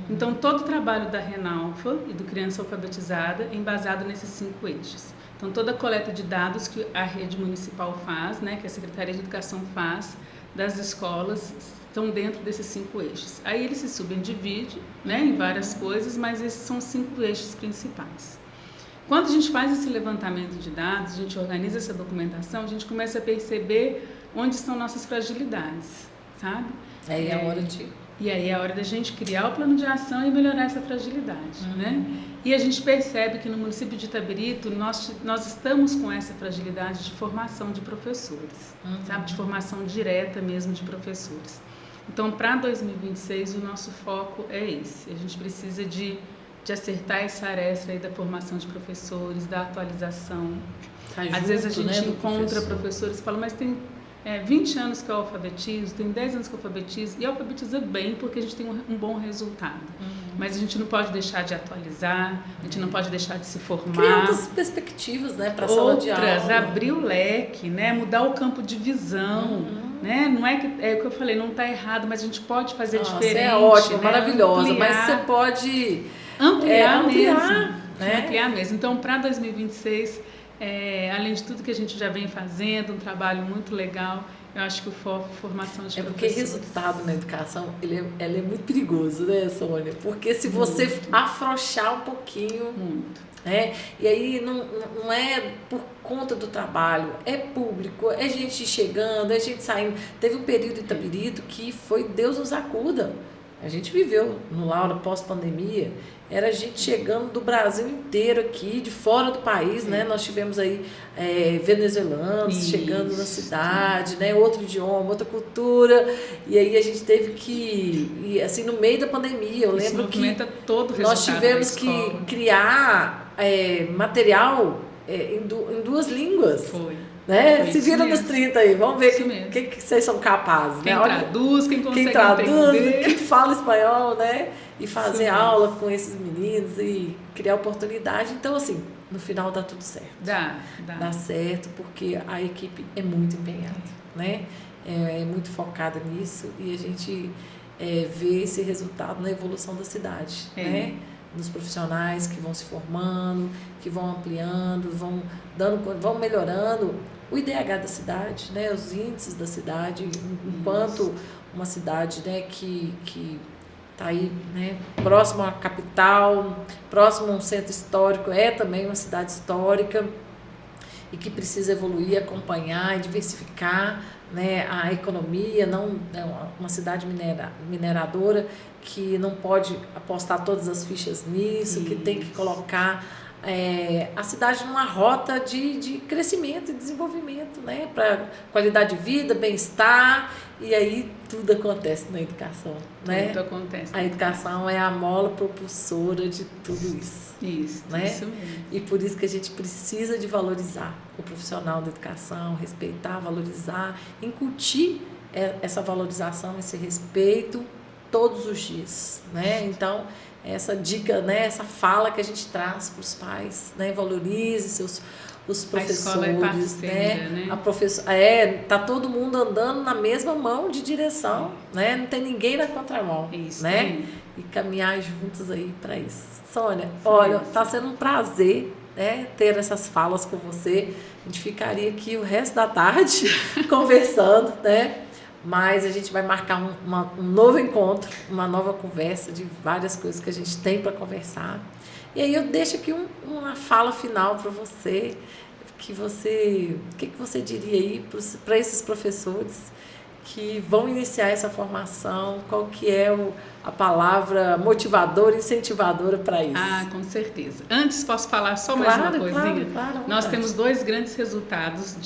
Então, todo o trabalho da Renalfa e do Criança Alfabetizada é embasado nesses 5 eixos. Então, toda a coleta de dados que a rede municipal faz, né, que a Secretaria de Educação faz, das escolas, estão dentro desses 5 eixos. Aí ele se subdivide, né, em várias coisas, mas esses são os 5 eixos principais. Quando a gente faz esse levantamento de dados, a gente organiza essa documentação, a gente começa a perceber onde estão nossas fragilidades. Sabe?
Aí é a hora de...
E aí é a hora da gente criar o plano de ação e melhorar essa fragilidade, né? E a gente percebe que no município de Itabirito nós estamos com essa fragilidade de formação de professores, sabe? De formação direta mesmo de professores. Então, para 2026, o nosso foco é esse. A gente precisa de acertar essa aresta aí da formação de professores, da atualização. Às vezes a gente encontra professores e fala, mas tem 20 anos que eu alfabetizo, tem 10 anos que eu alfabetizo, e alfabetiza bem porque a gente tem um bom resultado. Mas a gente não pode deixar de atualizar, a gente não pode deixar de se formar.
Criar outras perspectivas, né, para a sala de aula.
Outras, abrir o leque, né, mudar o campo de visão. Né? Não é o que eu falei, não está errado, mas a gente pode fazer diferente.
É ótimo,
né?
maravilhosa,
Ampliar,
mas você pode
ampliar mesmo.
Né?
Ampliar mesmo. Então, para 2026... além de tudo que a gente já vem fazendo, um trabalho muito legal, eu acho que o foco é formação de professores.
Porque resultado na educação, ele é muito perigoso, né, Sônia? Porque se você afrouxar um pouquinho...
Muito.
Né? E aí não é por conta do trabalho, é público, é gente chegando, é gente saindo. Teve um período em Itabirito que foi Deus nos acuda. A gente viveu no Laura pós-pandemia, era gente chegando do Brasil inteiro aqui, de fora do país, né? Nós tivemos aí venezuelanos chegando na cidade, né? Outro idioma, outra cultura, e aí a gente teve que, assim, no meio da pandemia, eu lembro que nós tivemos que criar material em 2 línguas.
Foi.
Né? Se vira nos 30 aí, vamos ver o que vocês são capazes.
Quem
né?
traduz, quem consegue entender.
Quem fala espanhol, né? E fazer aula com esses meninos e criar oportunidade. Então, assim, no final dá tudo certo. Dá certo, porque a equipe é muito empenhada, né? É muito focada nisso e a gente vê esse resultado na evolução da cidade, né? Nos profissionais que vão se formando, que vão ampliando, vão melhorando o IDH da cidade, né, os índices da cidade, enquanto uma cidade, né, que está aí, né, próximo à capital, próximo a um centro histórico, é também uma cidade histórica e que precisa evoluir, acompanhar e diversificar, né, a economia, não é uma cidade mineradora que não pode apostar todas as fichas nisso, que tem que colocar a cidade numa rota de crescimento e desenvolvimento, né, para qualidade de vida, bem-estar, e aí tudo acontece na educação, né?
Tudo acontece.
A educação é a mola propulsora de tudo isso.
Isso,
né?
Isso mesmo.
E por isso que a gente precisa de valorizar o profissional da educação, respeitar, valorizar, incutir essa valorização, esse respeito todos os dias, né? Então, essa dica, né, essa fala que a gente traz para os pais, né, valorize os professores,
a escola é parceira, né?
A tá todo mundo andando na mesma mão de direção, né? Não tem ninguém na contramão,
isso,
né?
Sim.
E caminhar juntos aí para isso. Sônia, olha, tá sendo um prazer, né, ter essas falas com você. A gente ficaria aqui o resto da tarde conversando, né? Mas a gente vai marcar um novo encontro, uma nova conversa de várias coisas que a gente tem para conversar. E aí eu deixo aqui uma fala final para você, o que você diria aí para esses professores que vão iniciar essa formação, qual que é a palavra motivadora, incentivadora para isso?
Ah, com certeza. Antes, posso falar só mais uma coisinha?
Claro,
Nós temos 2 grandes resultados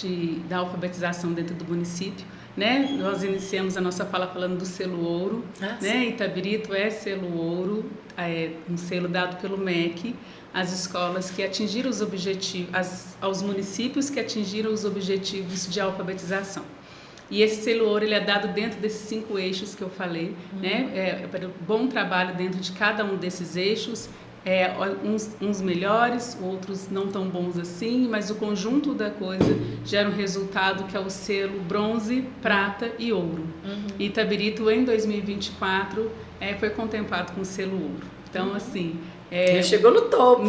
da alfabetização dentro do município. Né? Nós iniciamos a nossa fala falando do selo ouro, né? Itabirito é selo ouro, um selo dado pelo MEC, às escolas que atingiram os objetivos, aos municípios que atingiram os objetivos de alfabetização. E esse selo ouro ele é dado dentro desses 5 eixos que eu falei, né? Para o bom trabalho dentro de cada um desses eixos. Uns melhores, outros não tão bons assim, mas o conjunto da coisa gera um resultado que é o selo bronze, prata e ouro. E Itabirito, em 2024, foi contemplado com o selo ouro. Então, assim...
já chegou no topo.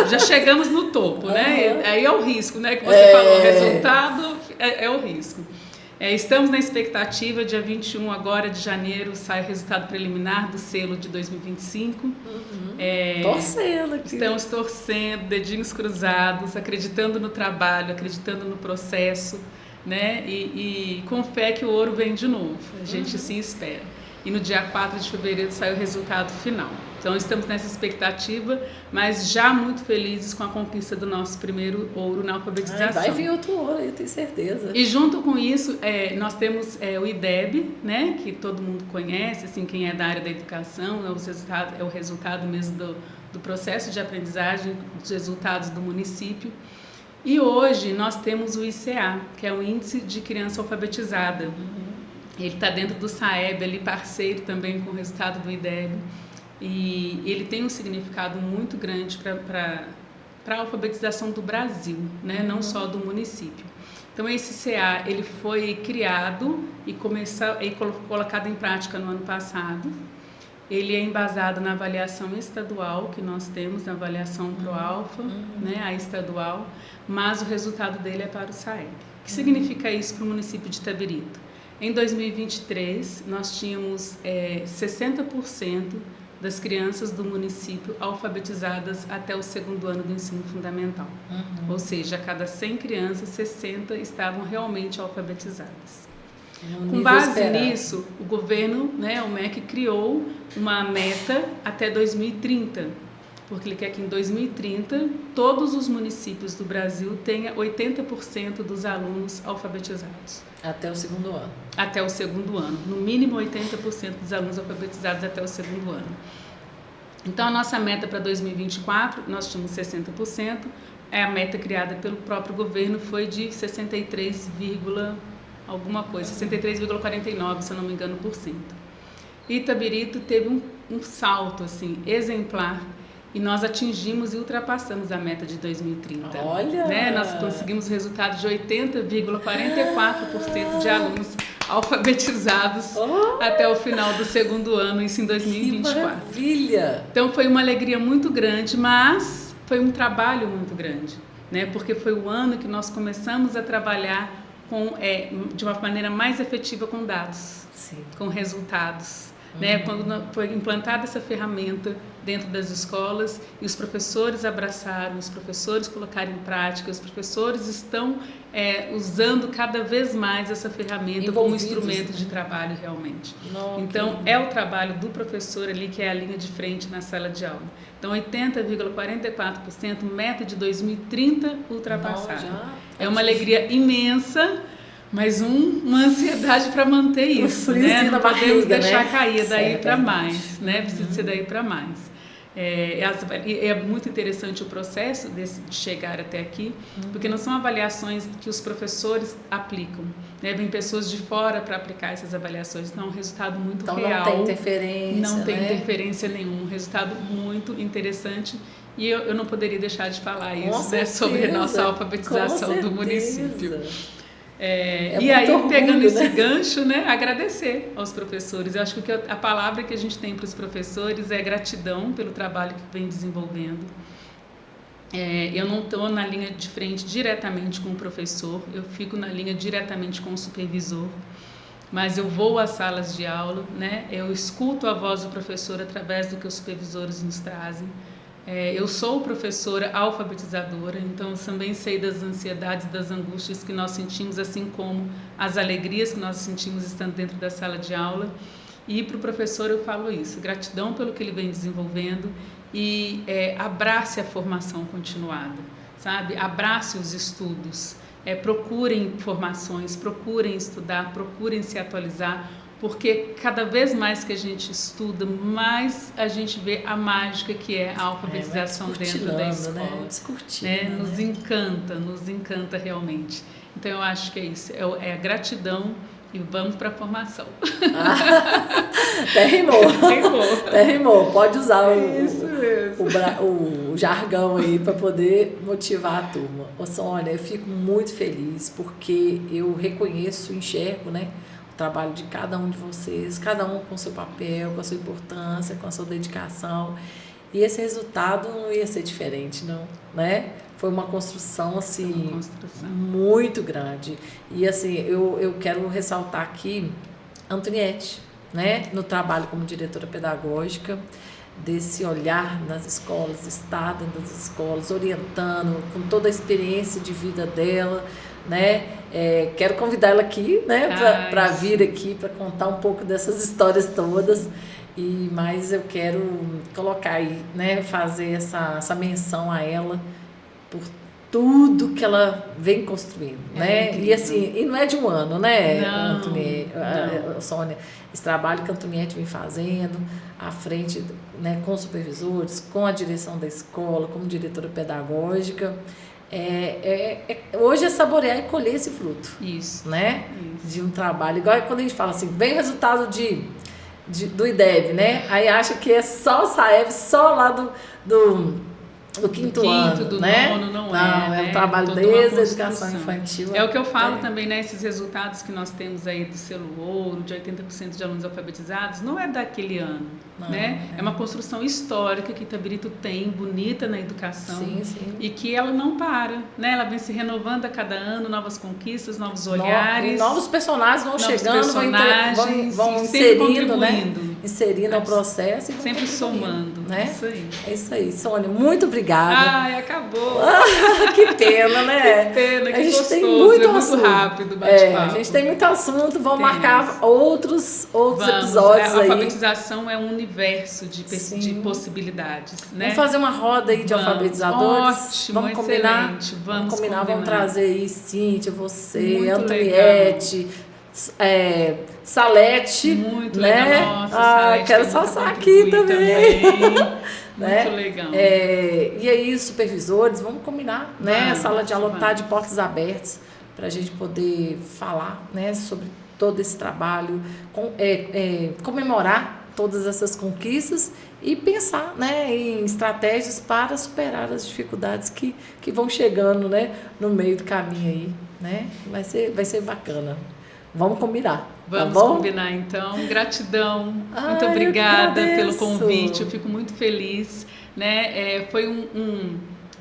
Já chegamos no topo, né? Aí é o risco, né? Que você falou, o resultado é o risco. Estamos na expectativa, dia 21 agora de janeiro sai o resultado preliminar do selo de 2025.
Torcendo aqui.
Estamos torcendo, dedinhos cruzados, acreditando no trabalho, acreditando no processo, né? E com fé que o ouro vem de novo, a gente se espera. E no dia 4 de fevereiro sai o resultado final. Então estamos nessa expectativa, mas já muito felizes com a conquista do nosso primeiro ouro na alfabetização.
Vai vir outro ouro, eu tenho certeza.
E junto com isso, nós temos o IDEB, né, que todo mundo conhece, assim, quem é da área da educação, é o resultado mesmo do processo de aprendizagem, dos resultados do município. E hoje nós temos o ICA, que é o Índice de Criança Alfabetizada. Ele está dentro do SAEB, ali parceiro também com o resultado do IDEB. E ele tem um significado muito grande para a alfabetização do Brasil, né? Não só do município. Então, esse CA ele foi criado e colocado em prática no ano passado. Ele é embasado na avaliação estadual que nós temos, na avaliação ProAlfa, né? A estadual, mas o resultado dele é para o SAEB. O que significa isso para o município de Itabirito? Em 2023, nós tínhamos 60% das crianças do município alfabetizadas até o 2º ano do ensino fundamental. Ou seja, a cada 100 crianças, 60 estavam realmente alfabetizadas. Com base nisso, o governo, né, o MEC, criou uma meta até 2030, porque ele quer que em 2030 todos os municípios do Brasil tenham 80% dos alunos alfabetizados.
Até o 2º ano.
Até o 2º ano. No mínimo 80% dos alunos alfabetizados até o 2º ano. Então, a nossa meta para 2024, nós tínhamos 60%. A meta criada pelo próprio governo foi de 63, alguma coisa, 63,49, se eu não me engano, por cento. Itabirito teve um salto assim, exemplar. E nós atingimos e ultrapassamos a meta de 2030.
Olha!
Né? Nós conseguimos resultado de 80,44% de alunos alfabetizados até o final do 2º ano, isso em 2024.
Que maravilha!
Então foi uma alegria muito grande, mas foi um trabalho muito grande. né? Porque foi o ano que nós começamos a trabalhar de uma maneira mais efetiva com dados,
Sim.
com resultados. Né? Quando foi implantada essa ferramenta dentro das escolas e os professores abraçaram, os professores colocaram em prática, os professores estão usando cada vez mais essa ferramenta como instrumento de trabalho realmente. Então, é o trabalho do professor ali que é a linha de frente na sala de aula. Então, 80,44%, meta de 2030 ultrapassada. É uma alegria imensa, mas uma ansiedade para manter isso, né? Não podemos deixar cair daí para mais, né? Precisa ser daí para mais. É muito interessante o processo de chegar até aqui, porque não são avaliações que os professores aplicam, né? Vem pessoas de fora para aplicar essas avaliações, então é um resultado muito real.
Não tem interferência,
não tem interferência nenhuma, um resultado muito interessante. E eu não poderia deixar de falar isso, né? Sobre a nossa alfabetização do município. E aí, orgulho, pegando esse gancho, né, agradecer aos professores. Eu acho que a palavra que a gente tem para os professores é gratidão pelo trabalho que vem desenvolvendo. Eu não estou na linha de frente diretamente com o professor, eu fico na linha diretamente com o supervisor, mas eu vou às salas de aula, né, eu escuto a voz do professor através do que os supervisores nos trazem. Eu sou professora alfabetizadora, então eu também sei das ansiedades, das angústias que nós sentimos, assim como as alegrias que nós sentimos estando dentro da sala de aula. E para o professor eu falo isso, gratidão pelo que ele vem desenvolvendo e abrace a formação continuada, sabe? Abrace os estudos, procurem informações, procurem estudar, procurem se atualizar, porque cada vez mais que a gente estuda, mais a gente vê a mágica que é a alfabetização dentro da escola. Né? Nos encanta realmente. Então eu acho que é isso, é a gratidão e vamos para a formação.
Até rimou. Pode usar o jargão aí para poder motivar a turma. Ô Sônia, eu fico muito feliz porque eu reconheço, enxergo, né? O trabalho de cada um de vocês, cada um com o seu papel, com a sua importância, com a sua dedicação. E esse resultado não ia ser diferente, não, né? Foi uma construção, assim, muito grande. E, assim, eu quero ressaltar aqui Antoniette, né? No trabalho como diretora pedagógica, desse olhar nas escolas, estar dentro das escolas, orientando, com toda a experiência de vida dela, né? Quero convidar ela aqui, né, para vir aqui para contar um pouco dessas histórias todas. Mas eu quero colocar aí, né, fazer essa menção a ela por tudo que ela vem construindo, né? E assim, e não é de um ano, né, Sônia? Esse trabalho que a Antoniette vem fazendo à frente, né, com os supervisores, com a direção da escola, como diretora pedagógica. Hoje é saborear e colher esse fruto. Isso. Né? Isso. De um trabalho. Igual quando a gente fala assim, vem o resultado do IDEB, né? Aí acha que é só o SAEB, só lá do quinto ano,
do
né?
nono, não
é o trabalho desde a educação infantil.
É o que eu falo também, né? Esses resultados que nós temos aí do selo ouro, de 80% de alunos alfabetizados, não é daquele ano, né? É uma construção histórica que Itabirito tem, bonita na educação. Sim. E que ela não para, né? Ela vem se renovando a cada ano, novas conquistas, novos olhares.
E novos personagens vão chegando, vão inserindo, né? Inserindo o processo e
sempre somando,
né?
Isso aí.
É isso aí, Sônia, muito obrigada.
Acabou.
Que pena, né?
Que pena, que
a gente
gostoso,
tem muito
muito rápido o bate-papo.
A gente tem muito assunto, vamos marcar outros episódios
aí. A
aí.
Alfabetização é um universo de possibilidades, né?
Vamos fazer uma roda aí de alfabetizadores.
Ótimo,
vamos combinar.
Vamos combinar,
vamos trazer aí Cíntia, você,
muito
Antoniette, Salete,
muito
né?
legal. Nossa,
quero salsar aqui também.
Né? Muito legal.
E aí, os supervisores, vamos combinar, né? A sala de aula está de portas abertas para a gente poder falar, né, sobre todo esse trabalho, comemorar todas essas conquistas e pensar, né, em estratégias para superar as dificuldades que vão chegando, né, no meio do caminho aí, né? Vai ser bacana. Vamos combinar.
Vamos
tá bom?
Combinar, então. Gratidão. Muito obrigada pelo convite. Eu fico muito feliz, né? Foi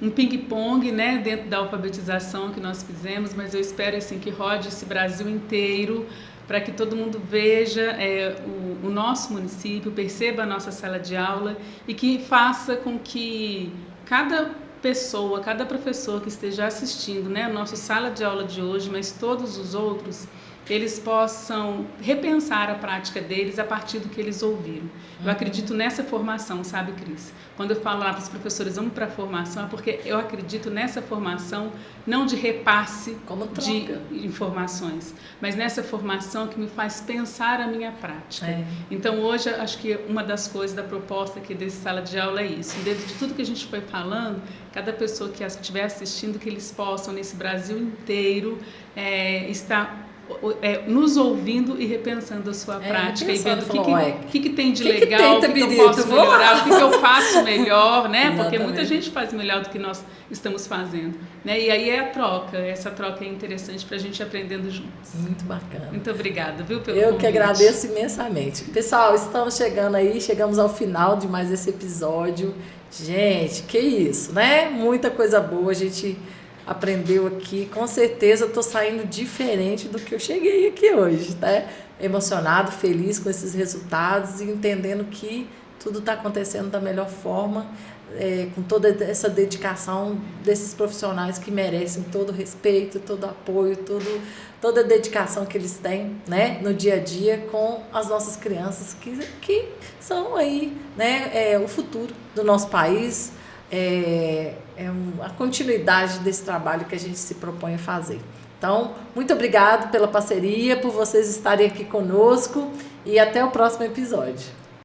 um ping-pong, né, dentro da alfabetização que nós fizemos, mas eu espero assim que rode esse Brasil inteiro, para que todo mundo veja o nosso município, perceba a nossa sala de aula e que faça com que cada pessoa, cada professor que esteja assistindo, né, a nossa sala de aula de hoje, mas todos os outros, eles possam repensar a prática deles a partir do que eles ouviram. Eu acredito nessa formação, sabe, Cris? Quando eu falo lá para os professores, vamos para a formação, é porque eu acredito nessa formação, não de repasse de informações, mas nessa formação que me faz pensar a minha prática. Então, hoje, acho que uma das coisas da proposta aqui desse sala de aula é isso. Dentro de tudo que a gente foi falando, cada pessoa que estiver assistindo, que eles possam, nesse Brasil inteiro, estar nos ouvindo e repensando a sua prática e vendo o que tem de legal, o que eu posso melhorar, o que eu faço melhor, né? Porque muita gente faz melhor do que nós estamos fazendo, né? E aí é a troca, essa troca é interessante para a gente aprendendo juntos.
Muito bacana.
Muito obrigada, viu, pelo
convite.
Eu
que agradeço imensamente. Pessoal, estamos chegando aí, chegamos ao final de mais esse episódio. Gente, que isso, né? Muita coisa boa, a gente aprendeu aqui, com certeza eu estou saindo diferente do que eu cheguei aqui hoje, tá? Emocionado, feliz com esses resultados e entendendo que tudo está acontecendo da melhor forma, com toda essa dedicação desses profissionais que merecem todo o respeito, todo o apoio, toda a dedicação que eles têm, né, no dia a dia com as nossas crianças que são aí, né, o futuro do nosso país. A continuidade desse trabalho que a gente se propõe a fazer. Então, muito obrigado pela parceria, por vocês estarem aqui conosco e até o próximo episódio.